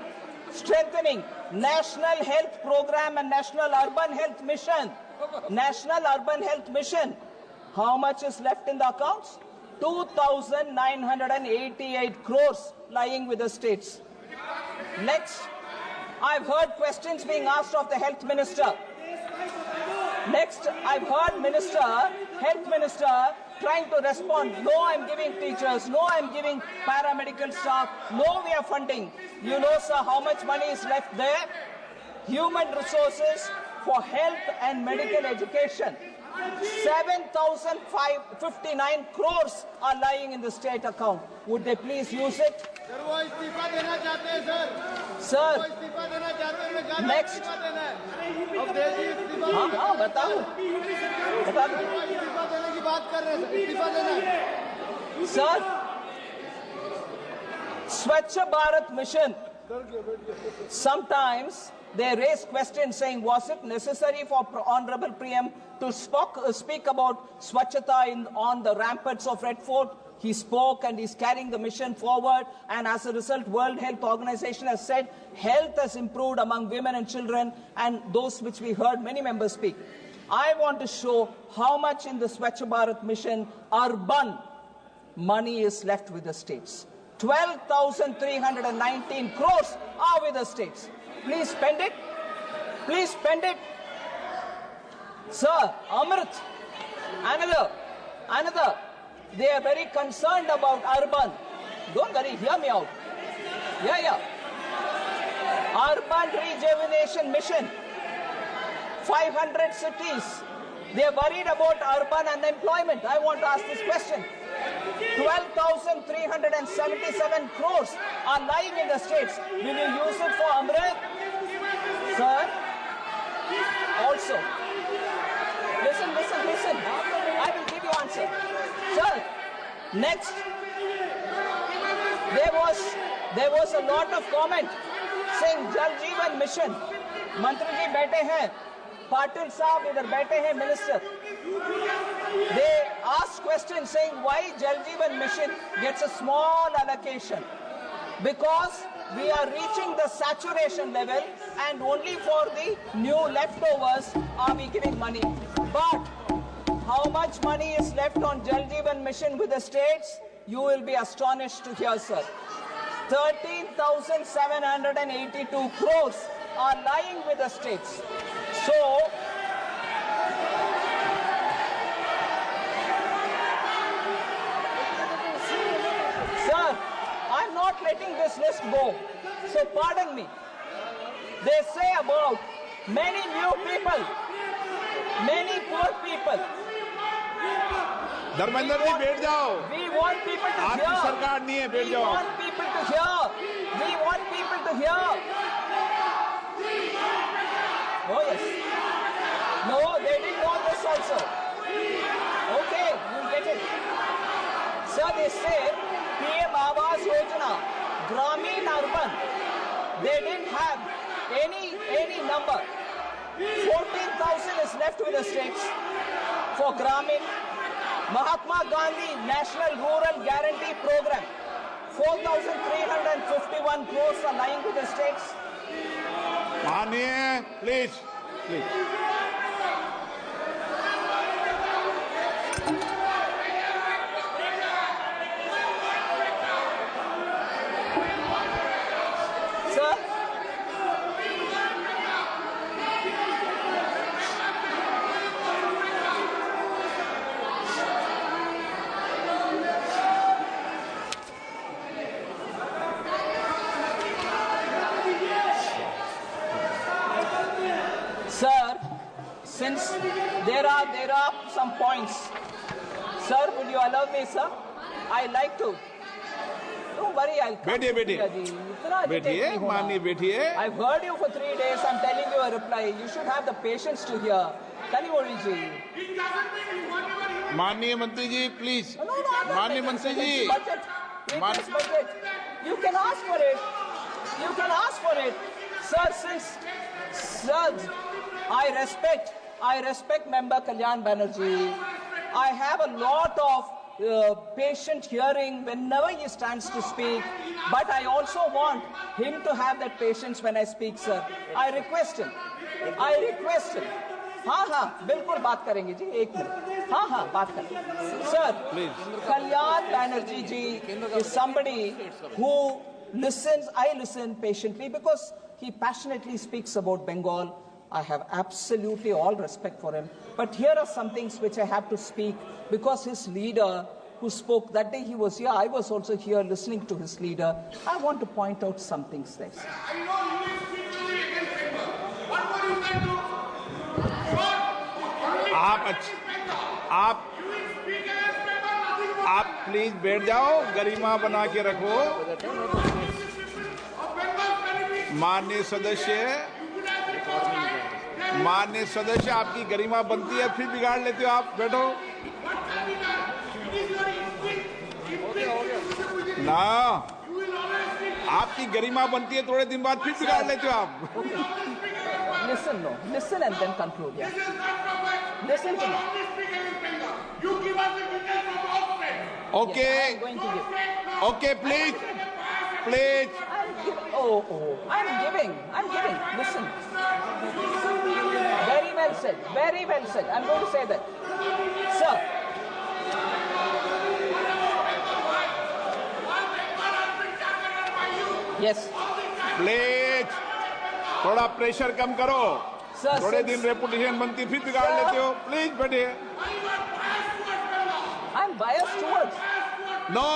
strengthening National Health Program and National Urban Health Mission. How much is left in the accounts? 2,988 crores lying with the states. Next, I've heard questions being asked of the Health Minister. Next, I've heard Health Minister trying to respond. No, I'm giving teachers. No, I'm giving paramedical staff. No, we are funding. You know, sir, how much money is left there? Human resources for health and medical education. 7,059 crores are lying in the state account. Would they please use it? Sir, next. हाँ, बताओ. Sir, Swachh Bharat Mission. Sometimes they raise questions saying, was it necessary for Honorable PM to speak about Swachhata on the ramparts of Red Fort? He spoke and he's carrying the mission forward, and as a result, World Health Organization has said health has improved among women and children, and those which we heard many members speak. I want to show how much in the Swachh Bharat mission urban money is left with the states. 12,319 crores are with the states. Please spend it. Please spend it. Sir, Amrit, another. They are very concerned about urban. Don't worry, hear me out. Yeah. Urban rejuvenation mission. 500 cities. They are worried about urban unemployment. I want to ask this question. 12,377 crores are lying in the states. Will you use it for Amrit? Sir? Also. Listen. I will give you answer. Sir, next. There was a lot of comment saying Jal Jeevan Mission. Mantri ji baithe hain. Patil Saab idhar baithe hain, Minister. They asked questions saying why Jal Jeevan Mission gets a small allocation. Because we are reaching the saturation level and only for the new leftovers are we giving money. But how much money is left on Jal Jeevan Mission with the states? You will be astonished to hear, sir. 13,782 crores are lying with the states. So, sir, I'm not letting this list go. So pardon me. They say about many new people, many poor people. Dharmendra ji बैठ जाओ. We want people to आपकी hear. सरकार नहीं है, बैठ We जाओ. want people to hear. We want people to hear. Oh yes. No, they didn't know this also. Okay, you get it. Sir, they say PM Awas Yojana, Gramin Urban, they didn't have any number. 14,000 is left with the states for Gramin. Mahatma Gandhi National Rural Guarantee Program, 4,351 crores are lying with the states. मानिए, please. Sir, since there are some points. Sir, would you allow me, sir? I like to. Don't worry, I'll come. बैठिए, मानिए, बैठिए. I've heard you for 3 days. I'm telling you a reply. You should have the patience to hear. Kalivori ji. माननीय मंत्री जी, please. No, I'm not माननीय making मंत्री sense. Ji. Budget. Interest budget. You can ask for it. You can ask for it. Sir, I respect Member Kalyan Banerjee. I have a lot of patient hearing whenever he stands to speak, but I also want him to have that patience when I speak, sir. I request him. हाँ, बिल्कुल बात करेंगे जी, 1 minute. हाँ, बात करेंगे. Sir, Kalyan Banerjee ji is somebody who listens. I listen patiently because he passionately speaks about Bengal. I have absolutely all respect for him. But here are some things which I have to speak because his leader who spoke that day, he was here. I was also here listening to his leader. I want to point out some things there. I know you will speak only against Bengal. What more you can do? आप please बैठ जाओ, गरिमा बना के रखो. माननीय सदस्य, आपकी गरिमा बनती है, फिर बिगाड़ लेते हो आप. बैठो ना, आपकी गरिमा बनती है, थोड़े दिन बाद फिर बिगाड़ लेते हो आप. Listen and then conclude. Yeah. Listen to me. You give us the details from outside. Okay. Yes, I'm going to give. Okay, please. I'm giving. Listen. Very well said. I'm going to say that. Sir. Yes. Please थोड़ा pressure कम करो. थोड़े दिन reputation बनती, फिर बिगाड़ लेते हो. Please बैठिए. I'm biased towards. नो,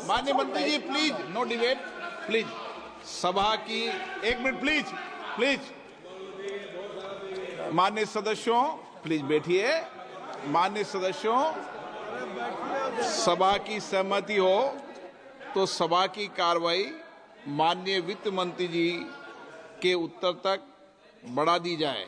माननीय मंत्री जी, प्लीज नो डिबेट. प्लीज सभा की 1 मिनट प्लीज. माननीय सदस्यों, प्लीज बैठिए. माननीय सदस्यों, सभा की सहमति हो तो सभा की कार्रवाई माननीय वित्त मंत्री जी के उत्तर तक बढ़ा दी जाए.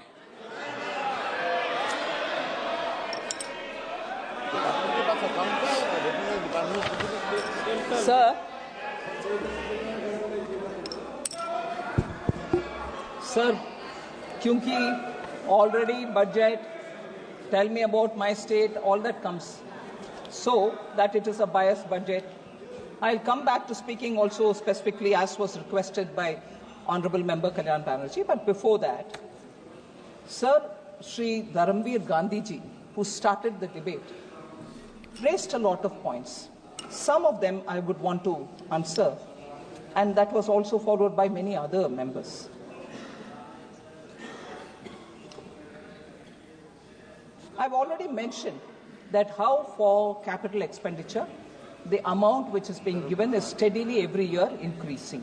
Sir, क्योंकि already budget, tell me about my state, all that comes. So that it is a biased budget. I'll come back to speaking also specifically as was requested by Honorable Member Kalyan Banerjee. But before that, Sir, Shri Dharamveer Gandhi ji who started the debate, raised a lot of points. Some of them I would want to answer, and that was also followed by many other members. I've already mentioned that how for capital expenditure, the amount which is being given is steadily every year increasing.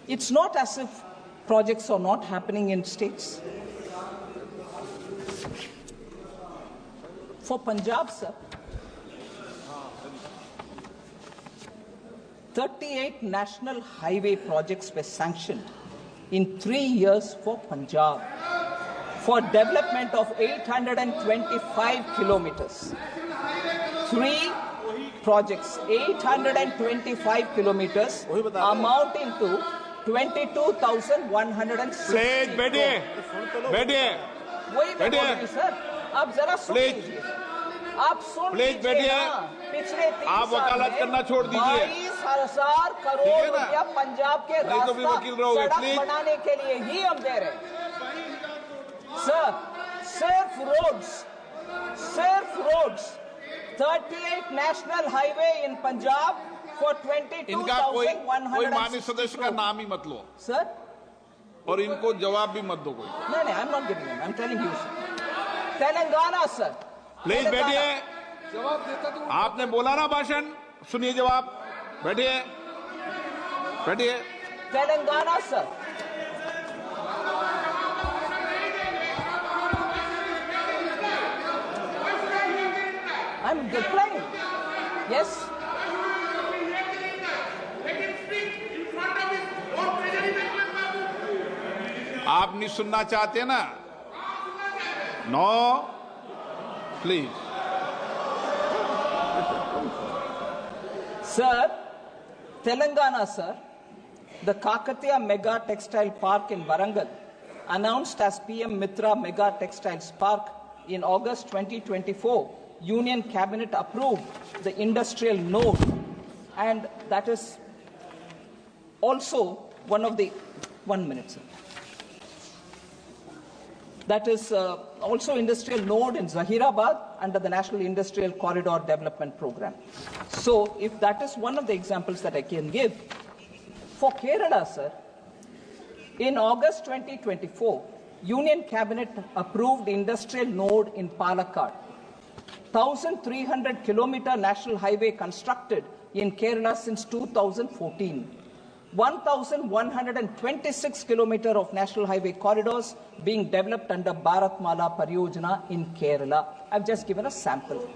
It's not as if projects are not happening in states. For Punjab, sir, 38 national highway projects were sanctioned in 3 years for Punjab for development of 825 kilometers. 3 projects, 825 kilometers, amounting to 22,160 वही मैं बोल रही हूं sir, आप जरा सुन लीजिए, आप सुन लीजिए ना, पिछले 3 साल में 22,000 करोड़ रुपया पंजाब के रास्ता सड़क बनाने के लिए ही हम दे रहे हैं सर। सिर्फ roads 38 national highway in Punjab for 22,160 इनका कोई माननीय सदस्य का नाम ही मत लो सर, और इनको जवाब भी मत दो कोई। नहीं, I'm not giving him. I'm telling you, sir. Telangana, sir. Please बैठिए, आपने बोला ना भाषण, सुनिए जवाब, बैठिए। Telangana, sir. I'm replying. Yes. आप नहीं सुनना चाहते ना? No, please. Sir, Telangana, sir, the Kakatiya Mega Textile Park in Warangal, announced as PM Mitra Mega Textiles Park in August 2024, Union Cabinet approved the industrial node, and that is also one of the 1 minute, sir. That is also industrial node in Zahirabad under the National Industrial Corridor Development Program. So, if that is one of the examples that I can give, for Kerala, sir, in August 2024, Union Cabinet approved industrial node in Palakkad. 1,300 kilometer national highway constructed in Kerala since 2014. 1,126 kilometer of national highway corridors being developed under Bharatmala Pariyojana in Kerala. I've just given a sample.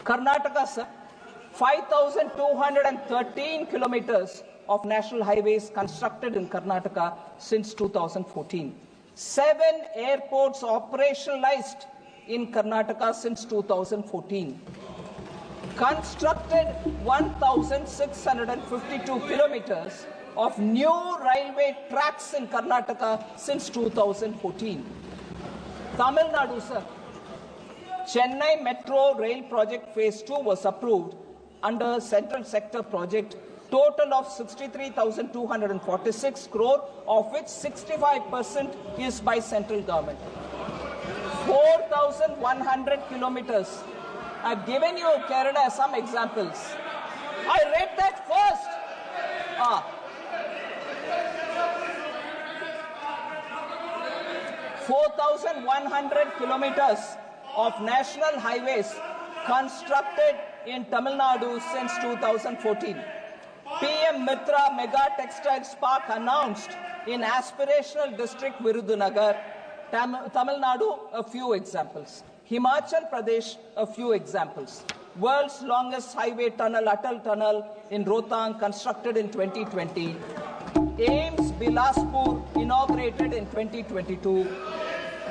Karnataka, sir, 5,213 kilometers of national highways constructed in Karnataka since 2014. 7 airports operationalized in Karnataka since 2014. Constructed 1,652 kilometers of new railway tracks in Karnataka since 2014. Tamil Nadu, sir. Chennai Metro Rail Project Phase 2 was approved under Central Sector Project, total of 63,246 crore, of which 65% is by central government. 4,100 kilometers. I've given you Kerala some examples. I read that first. 4,100 kilometers of national highways constructed in Tamil Nadu since 2014. PM Mitra Mega Textiles Park announced in aspirational district Virudhunagar. Tamil Nadu, a few examples. Himachal Pradesh, a few examples. World's longest highway tunnel, Atal Tunnel in Rohtang, constructed in 2020. AIIMS Bilaspur, inaugurated in 2022.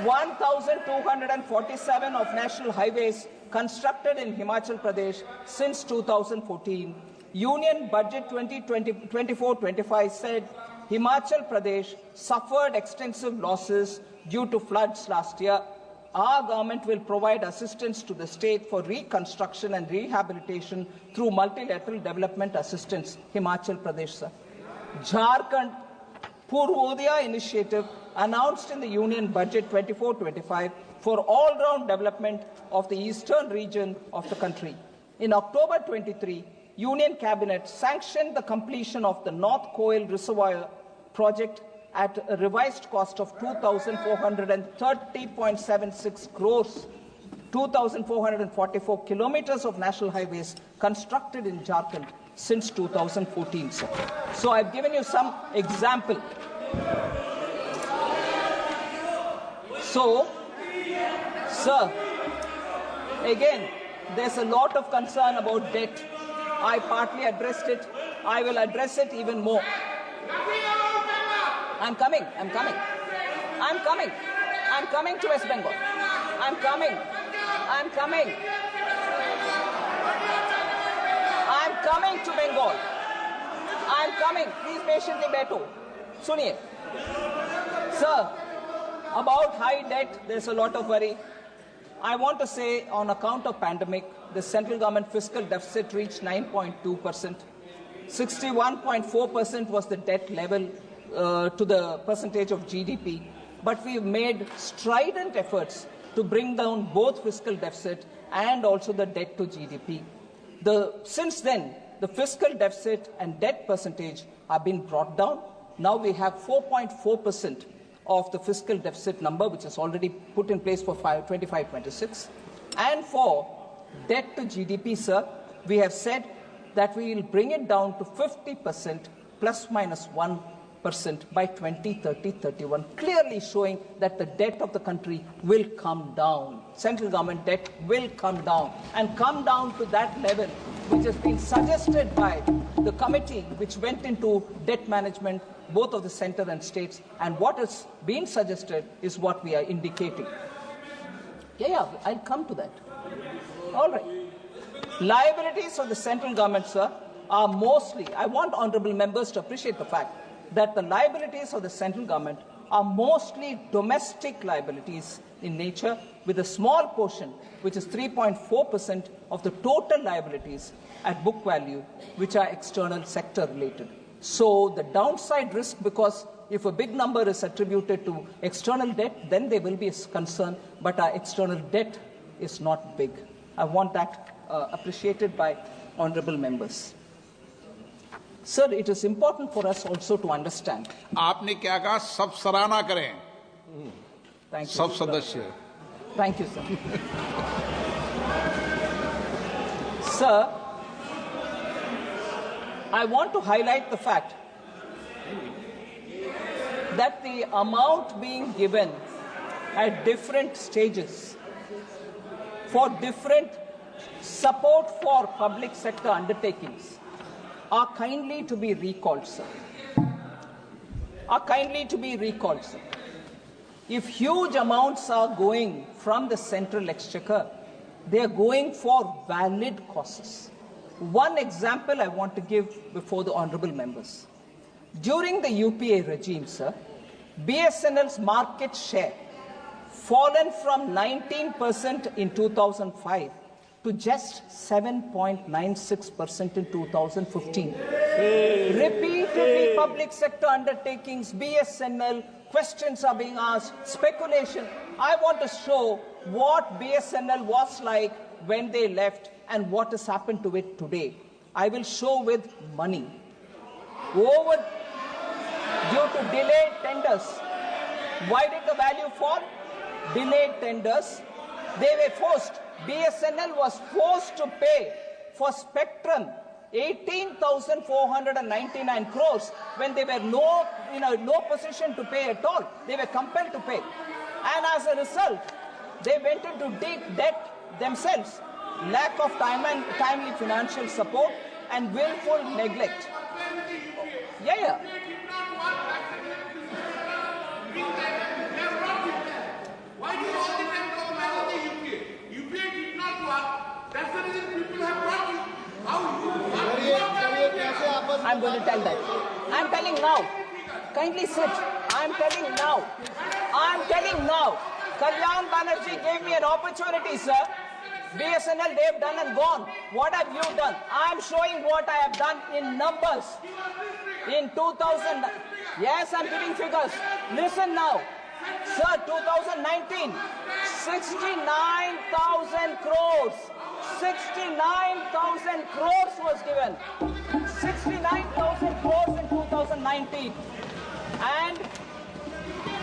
1,247 of national highways constructed in Himachal Pradesh since 2014. Union Budget 2024-25 said Himachal Pradesh suffered extensive losses due to floods last year. Our government will provide assistance to the state for reconstruction and rehabilitation through multilateral development assistance. Himachal Pradesh, sir. Jharkhand Purvodaya initiative announced in the Union Budget 24-25 for all-round development of the eastern region of the country. In October 23, Union Cabinet sanctioned the completion of the North Koil Reservoir project at a revised cost of 2,430.76 crores, 2,444 kilometers of national highways constructed in Jharkhand since 2014. Sir. So I've given you some example. So, sir, again, there's a lot of concern about debt. I partly addressed it. I will address it even more. I'm coming to West Bengal. I'm coming to Bengal. I'm coming. Please patiently beto. Suniye. Sir, about high debt, there's a lot of worry. I want to say on account of pandemic, the central government fiscal deficit reached 9.2%. 61.4% was the debt level to the percentage of GDP. But we've made strident efforts to bring down both fiscal deficit and also the debt to GDP. Since then, the fiscal deficit and debt percentage have been brought down. Now we have 4.4% of the fiscal deficit number, which is already put in place for 25-26. And for debt to GDP, sir, we have said that we will bring it down to 50% plus minus 1% by 2030-31, clearly showing that the debt of the country will come down. Central government debt will come down and come down to that level which has been suggested by the committee which went into debt management, both of the center and states, and what has been suggested is what we are indicating. Yeah, I'll come to that. All right. Liabilities of the central government, sir, are mostly, I want honorable members to appreciate the fact that the liabilities of the central government are mostly domestic liabilities in nature, with a small portion, which is 3.4% of the total liabilities at book value, which are external sector related. So the downside risk, because if a big number is attributed to external debt, then there will be a concern, but our external debt is not big. I want that appreciated by honorable members. Sir, it is important for us also to understand. आपने क्या कहा? सब सराहना करें. Thank you. सब सदस्य. Thank you, sir. Sir, I want to highlight the fact that the amount being given at different stages for different support for public sector undertakings are kindly to be recalled, sir. If huge amounts are going from the central exchequer, they are going for valid causes. One example I want to give before the honorable members. During the UPA regime, sir, BSNL's market share fallen from 19% in 2005 to just 7.96% in 2015. Repeatedly, public sector undertakings, BSNL, questions are being asked, speculation. I want to show what BSNL was like when they left and what has happened to it today. I will show with money. Due to delayed tenders. Why did the value fall? Delayed tenders. They were forced. BSNL was forced to pay for spectrum 18,499 crores when they were no position to pay at all. They were compelled to pay. And as a result, they went into deep debt themselves. Lack of timely financial support and willful neglect. Yeah. Why do you all the time talk about the UPA? UPA did not work. That's the reason people have brought you. I'm going to tell that. I'm telling now. Kindly sit. I'm telling now. Kalyan Banerjee gave me an opportunity, sir. BSNL, they've done and gone. What have you done? I'm showing what I have done in numbers. In 2000, yes, I'm giving figures. Listen now. Sir, 2019, 69,000 crores. 69,000 crores was given. 69,000 crores in 2019. And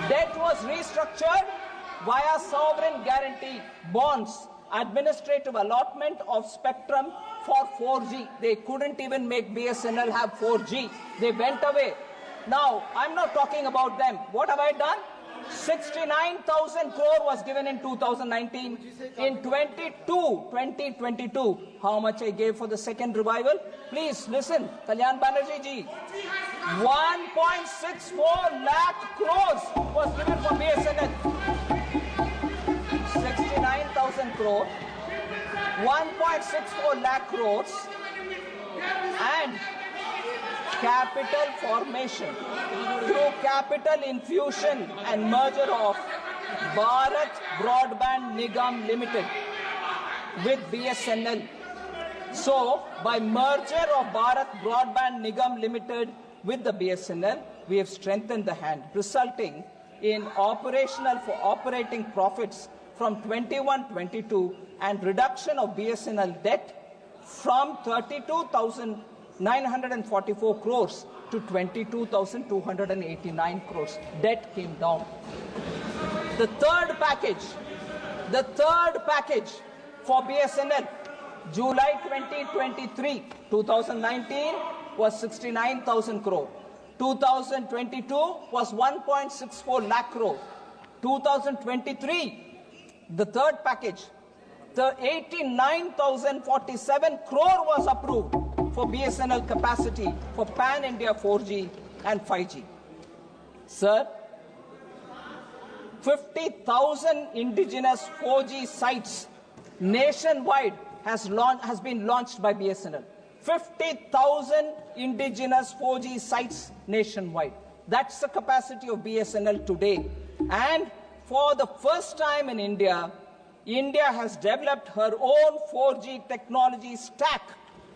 debt was restructured via sovereign guarantee bonds, administrative allotment of spectrum for 4G. They couldn't even make BSNL have 4G. They went away. Now, I'm not talking about them. What have I done? 69,000 crore was given in 2019. In 2022, how much I gave for the second revival? Please listen, Kalyan Banerjee ji. 1.64 lakh crores was given for BSNL. 69,000 crore, 1.64 lakh crores, and capital formation through capital infusion and merger of Bharat Broadband Nigam Limited with BSNL. So, by merger of Bharat Broadband Nigam Limited with the BSNL, we have strengthened the hand, resulting in operating profits from 21-22 and reduction of BSNL debt from 32,944 crores to 22,289 crores. Debt came down. The third package for BSNL, July 2023, 2019 was 69,000 crore. 2022 was 1.64 lakh crore. 2023, the third package, the 89,047 crore was approved for BSNL capacity for pan-India 4G and 5G. Sir, 50,000 indigenous 4G sites nationwide has been launched by BSNL. 50,000 indigenous 4G sites nationwide. That's the capacity of BSNL today. And for the first time in India, India has developed her own 4G technology stack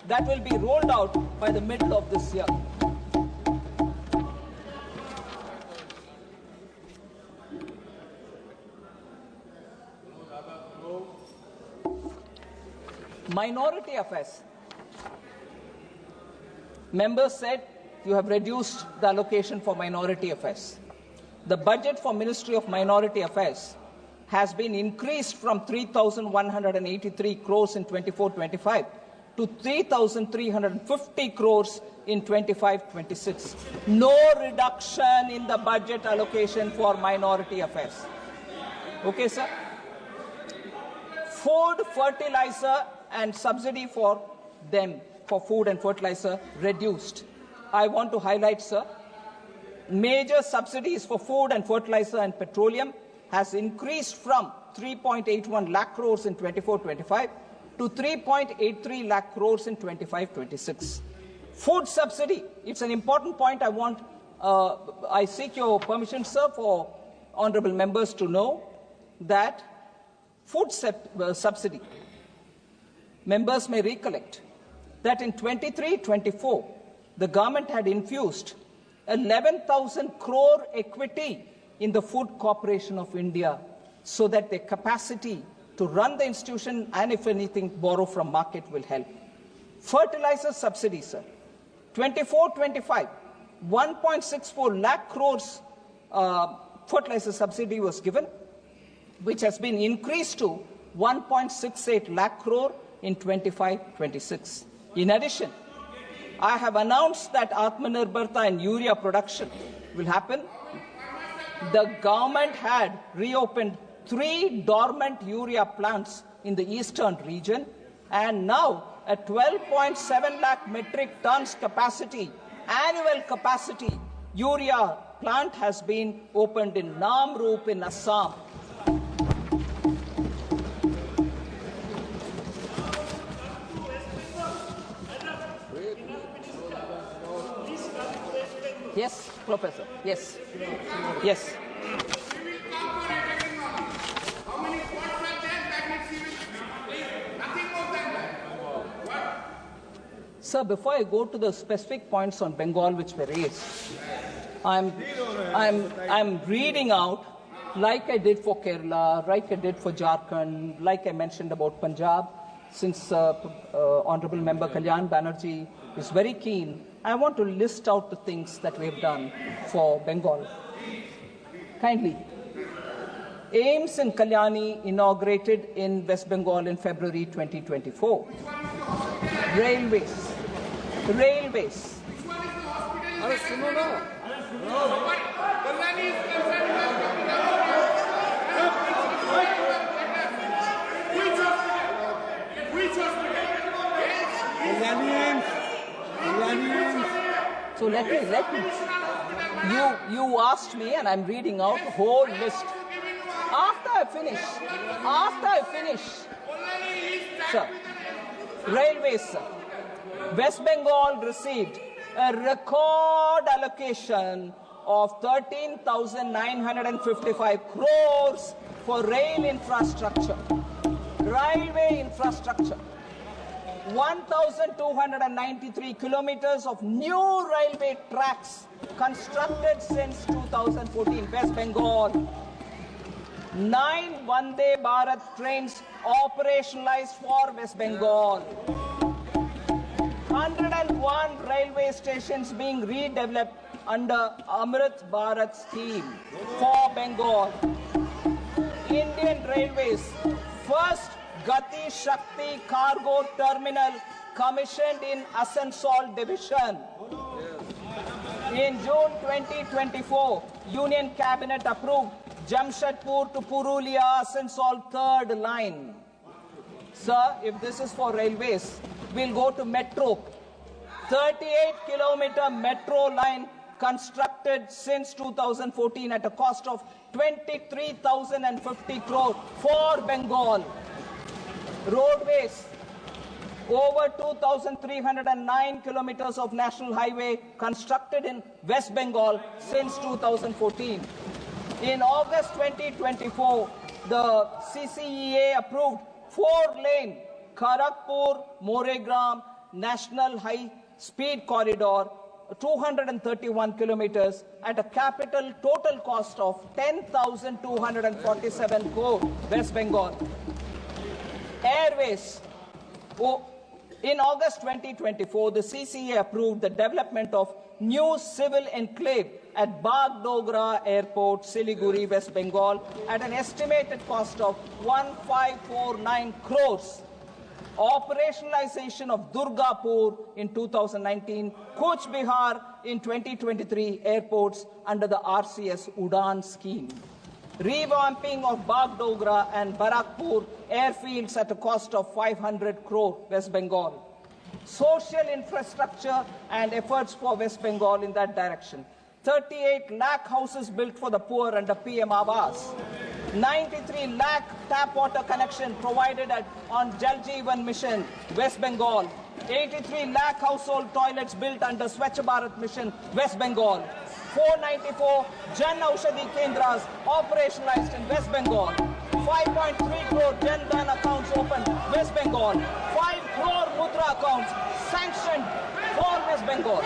that will be rolled out by the middle of this year. Minority affairs. Members said you have reduced the allocation for minority affairs. The budget for Ministry of Minority Affairs has been increased from 3,183 crores in 24-25 to 3,350 crores in 25-26. No reduction in the budget allocation for minority affairs. Okay, sir? Food, fertilizer and subsidy for them, for food and fertilizer, reduced. I want to highlight, sir, major subsidies for food and fertilizer and petroleum has increased from 3.81 lakh crores in 24-25 to 3.83 lakh crores in 25-26. Food subsidy, it's an important point I seek your permission, sir, for honorable members to know that food subsidy, members may recollect that in 23-24, the government had infused 11,000 crore equity in the Food Corporation of India so that their capacity to run the institution and, if anything, borrow from market will help. Fertilizer subsidy, sir. 24-25, 1.64 lakh crores fertilizer subsidy was given, which has been increased to 1.68 lakh crore in 25-26. In addition, I have announced that Atmanirbharta and urea production will happen. The government had reopened 3 dormant urea plants in the eastern region, and now a 12.7 lakh metric tons capacity, annual capacity, urea plant has been opened in Namrup in Assam. Yes, Professor. Yes. Yes. How many spots are there? Nothing more than that. What? Sir, before I go to the specific points on Bengal which were raised, I'm reading out like I did for Kerala, like I did for Jharkhand, like I mentioned about Punjab, since Honorable Member Kalyan Banerjee is very keen, I want to list out the things that we have done for Bengal. Kindly. AIMS in Kalyani inaugurated in West Bengal in February 2024. Railways. Railways. So let me. You asked me, and I'm reading out the whole list. After I finish, sir, railways, sir. West Bengal received a record allocation of 13,955 crores for rail infrastructure, railway infrastructure. 1,293 kilometers of new railway tracks constructed since 2014, West Bengal. 9 Vande Bharat trains operationalized for West Bengal. 101 railway stations being redeveloped under Amrit Bharat scheme for Bengal. Indian Railways first Gati Shakti Cargo Terminal commissioned in Asansol Division. In June 2024, Union Cabinet approved Jamshedpur to Purulia Asansol third line. Sir, if this is for railways, we'll go to metro. 38-kilometer metro line constructed since 2014 at a cost of 23,050 crore for Bengal. Roadways, over 2,309 kilometers of national highway constructed in West Bengal since 2014. In August 2024, the CCEA approved 4-lane Kharagpur-Moregram National High Speed Corridor, 231 kilometers at a capital total cost of 10,247 crore, West Bengal. Airways. In August 2024, the CCA approved the development of new civil enclave at Bagdogra Airport, Siliguri, West Bengal, at an estimated cost of 1,549 crores. Operationalization of Durgapur in 2019, Kuch Bihar in 2023 airports under the RCS Udan scheme. Revamping of Bagdogra and Barakpur airfields at a cost of 500 crore, West Bengal. Social infrastructure and efforts for West Bengal in that direction. 38 lakh houses built for the poor under PM Awas. 93 lakh tap water connection provided on Jal Jeevan Mission, West Bengal. 83 lakh household toilets built under Swachh Bharat Mission, West Bengal. 494 Jan Aushadhi Kendras operationalized in West Bengal. 5.3 crore Jan Dhan accounts opened, West Bengal. 5 crore Mudra accounts sanctioned for West Bengal.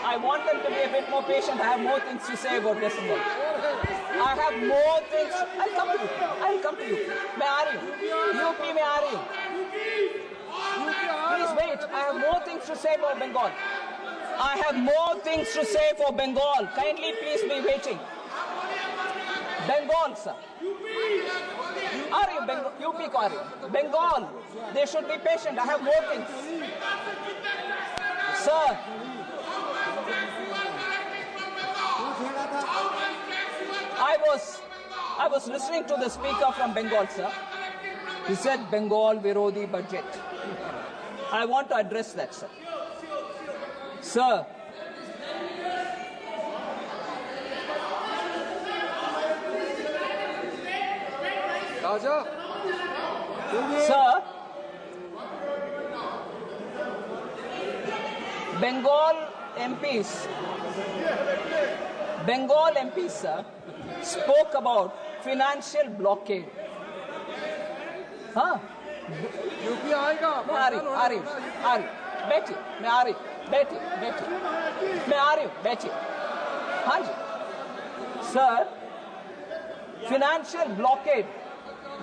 I want them to be a bit more patient. I have more things to say about West Bengal. I have more things. I'll come to you. मैं आ रही हूँ. UP में आ रही हूँ. Please wait. I have more things to say about Bengal. I have more things to say for Bengal. Kindly please be waiting. Bengal, sir. आ रही हूँ Bengal. UP को आ रही हूँ. Bengal. They should be patient. I have more things. Sir. I was listening to the speaker from Bengal, sir. He said Bengal Virodi budget. I want to address that, sir. Sir, sir, Bengal MPs Bengal MP, sir, spoke about financial blockade. हाँ, UP आएगा मैं आ रही हूँ, बैठिए, मैं आ रही हूँ, बैठिए, हाँ जी, sir, financial blockade,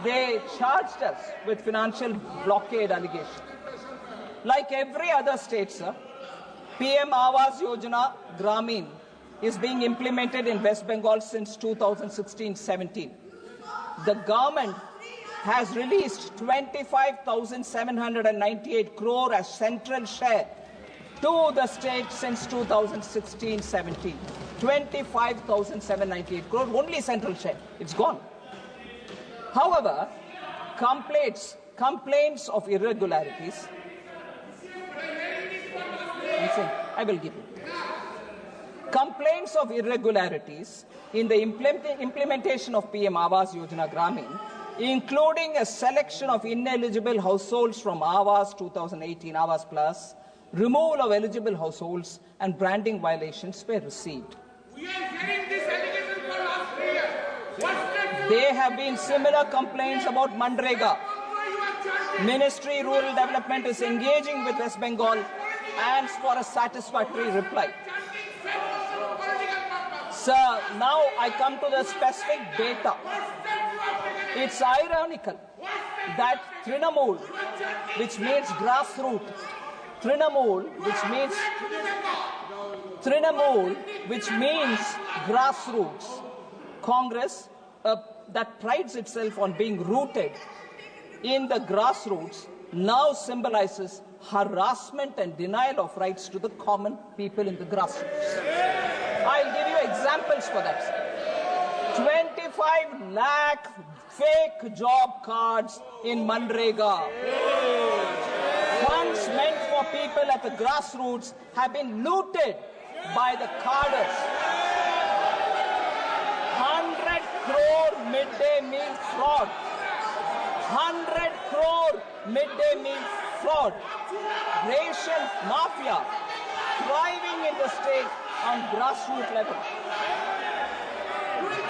they charged us with financial blockade allegations. Like every other state, sir, PM Awas Yojana Gramin is being implemented in West Bengal since 2016-17. The government has released 25,798 crore as central share to the state since 2016-17. 25,798 crore, only central share. It's gone. However, complaints of irregularities, I will give you. Complaints of irregularities in the implementation of PM Awas Yojana Gramin, including a selection of ineligible households from Awas 2018 Awas Plus, removal of eligible households, and branding violations were received. We are hearing this allegation for last 3 years. There have been similar complaints about Mandrega. Ministry Rural Development is engaging with West Bengal and for a satisfactory reply. Sir, now I come to the specific data. It's ironical that Trinamool, which means grassroots, Congress that prides itself on being rooted in the grassroots, now symbolizes harassment and denial of rights to the common people in the grassroots. I'll give you examples for that, sir. 25 lakh fake job cards in Mandrega. Funds meant for people at the grassroots have been looted by the carders. 100 crore midday meal fraud. 100 crore midday meal fraud. Racial mafia thriving in the state on grassroots level.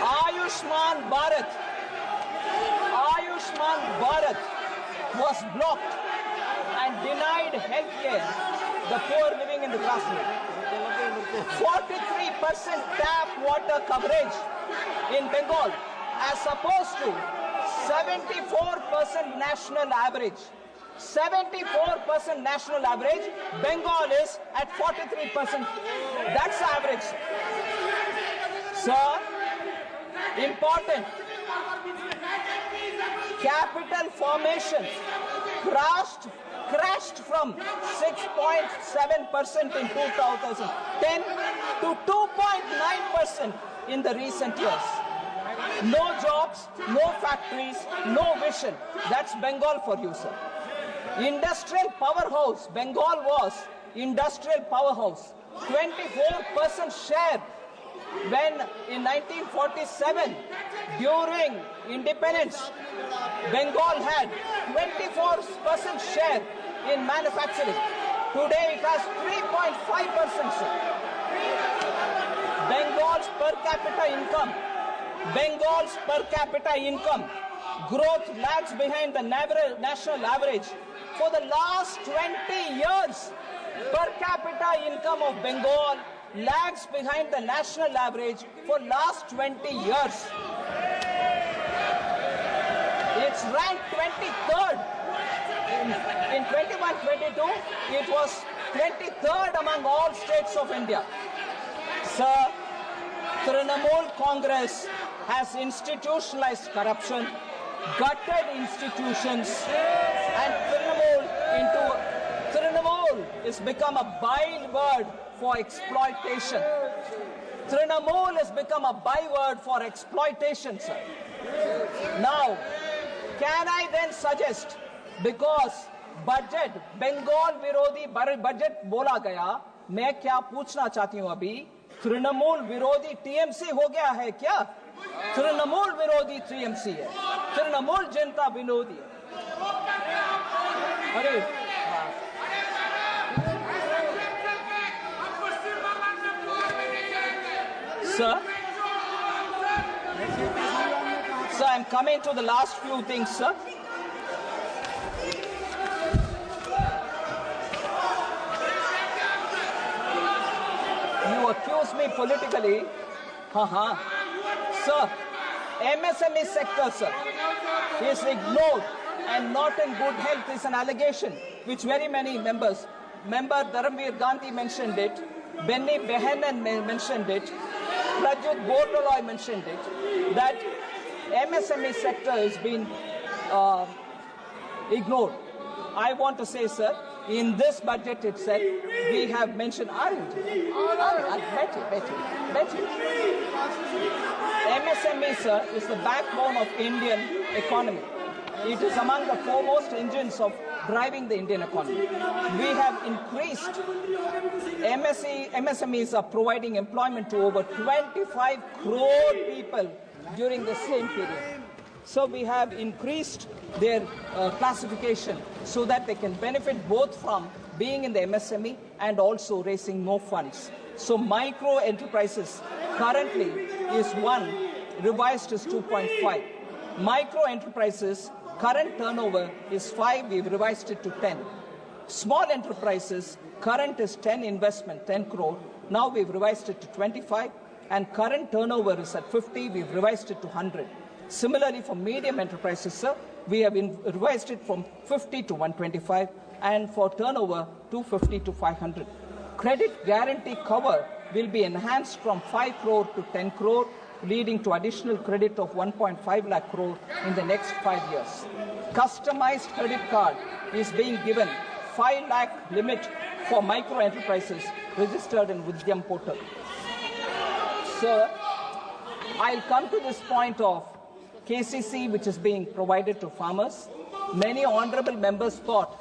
Ayushman Bharat was blocked and denied health care the poor living in the grassroots. 43% tap water coverage in Bengal as opposed to 74% national average. 74% national average, Bengal is at 43%. That's the average. Sir, important. Capital formation crashed from 6.7% in 2010 to 2.9% in the recent years. No jobs, no factories, no vision. That's Bengal for you, sir. Industrial powerhouse, Bengal was industrial powerhouse. 24% share when in 1947, during independence, Bengal had 24% share in manufacturing. Today it has 3.5%, sir. Bengal's per capita income growth lags behind the national average. For the last 20 years, per capita income of Bengal lags behind the national average for last 20 years. It's ranked 23rd. In 21-22, it was 23rd among all states of India. Sir, Trinamool Congress has institutionalized corruption, gutted institutions, and Trinamool has become a byword for exploitation. Trinamool has become a byword for exploitation, sir. Now, can I then suggest, because budget, Bengal विरोधी budget बोला गया, मैं क्या पूछना चाहती हूँ अभी, तृणमूल विरोधी टीएमसी हो गया है क्या? तृणमूल विरोधी टीएमसी है, तृणमूल जनता विरोधी है. अरे Sir, I'm coming to the last few things, sir. You accuse me politically. Sir, MSME sector, sir, is ignored and not in good health is an allegation which very many members, Member Dharamveer Gandhi mentioned it, Benny Behanan mentioned it, Prajut Bordoloi mentioned it, that MSME sector has been ignored. I want to say, sir, in this budget itself, we have mentioned, MSME, sir, is the backbone of Indian economy. It is among the foremost engines of driving the Indian economy. We have increased, MSMEs are providing employment to over 25 crore people during the same period. So we have increased their classification so that they can benefit both from being in the MSME and also raising more funds. So micro enterprises currently is 1, revised is 2.5. Micro enterprises current turnover is 5, we've revised it to 10. Small enterprises current is 10 investment, 10 crore. Now we've revised it to 25, and current turnover is at 50, we've revised it to 100. Similarly, for medium enterprises, sir, we have revised it from 50 to 125, and for turnover, 250 to 500. Credit guarantee cover will be enhanced from 5 crore to 10 crore, leading to additional credit of 1.5 lakh crore in the next 5 years. Customized credit card is being given 5 lakh limit for micro enterprises registered in Udyam portal. Sir, I'll come to this point of KCC, which is being provided to farmers. Many honorable members thought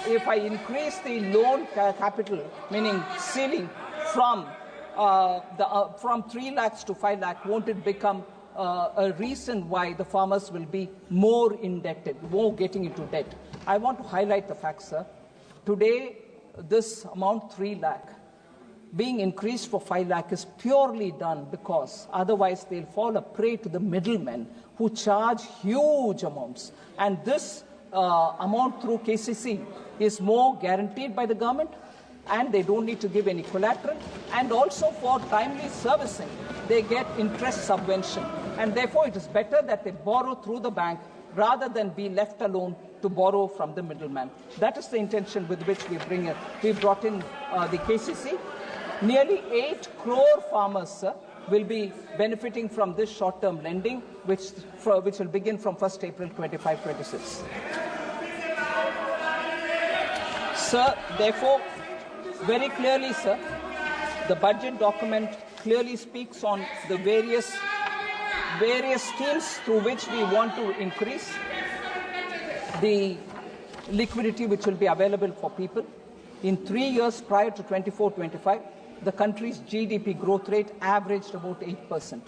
if I increase the loan capital, meaning ceiling, from 3 lakhs to 5 lakh, won't it become a reason why the farmers will be more indebted, more getting into debt? I want to highlight the fact, sir. Today, this amount 3 lakh being increased for 5 lakh is purely done because otherwise they'll fall a prey to the middlemen who charge huge amounts. And this amount through KCC is more guaranteed by the government, and they don't need to give any collateral, and also for timely servicing they get interest subvention, and therefore it is better that they borrow through the bank rather than be left alone to borrow from the middleman. That is the intention with which we brought in the KCC. Nearly 8 crore farmers, sir, will be benefiting from this short-term lending, which will begin from 1st April 25-26. Sir, therefore, very clearly, sir, the budget document clearly speaks on the various schemes through which we want to increase the liquidity which will be available for people. In 3 years prior to 24-25, the country's GDP growth rate averaged about 8%.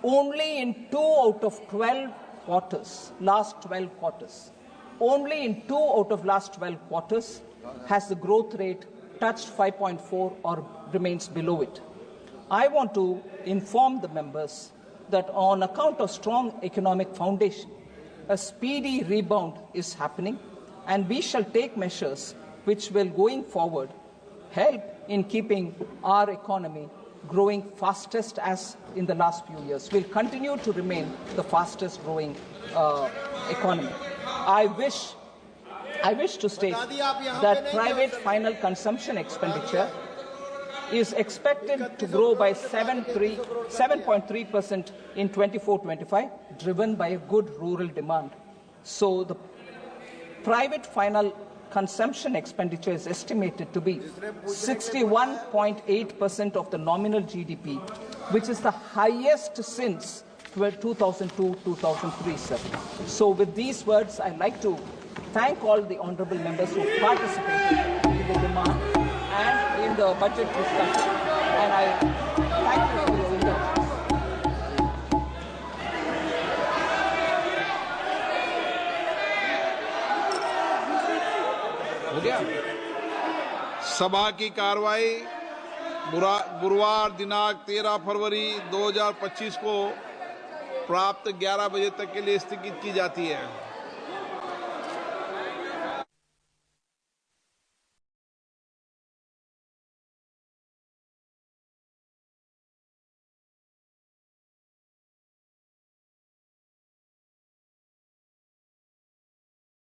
Only in 2 out of 12 quarters, last 12 quarters, only in 2 out of last 12 quarters has the growth rate touched 5.4 or remains below it. I want to inform the members that on account of strong economic foundation, a speedy rebound is happening, and we shall take measures which will, going forward, help in keeping our economy growing fastest as in the last few years. We'll continue to remain the fastest growing economy. I wish to state that private final consumption expenditure is expected to grow by 7.3% in 24-25, driven by a good rural demand. So the private final consumption expenditure is estimated to be 61.8% of the nominal GDP, which is the highest since 2002-2003, sir. So with these words, I'd like to thank all the honourable members who participated in the demand and in the budget discussion, and I thank you for your indulgence. हो गया। सभा की कार्रवाई गुरुवार दिनांक 13 फरवरी 2025 को प्राप्त 11 बजे तक के लिए स्थगित की जाती है।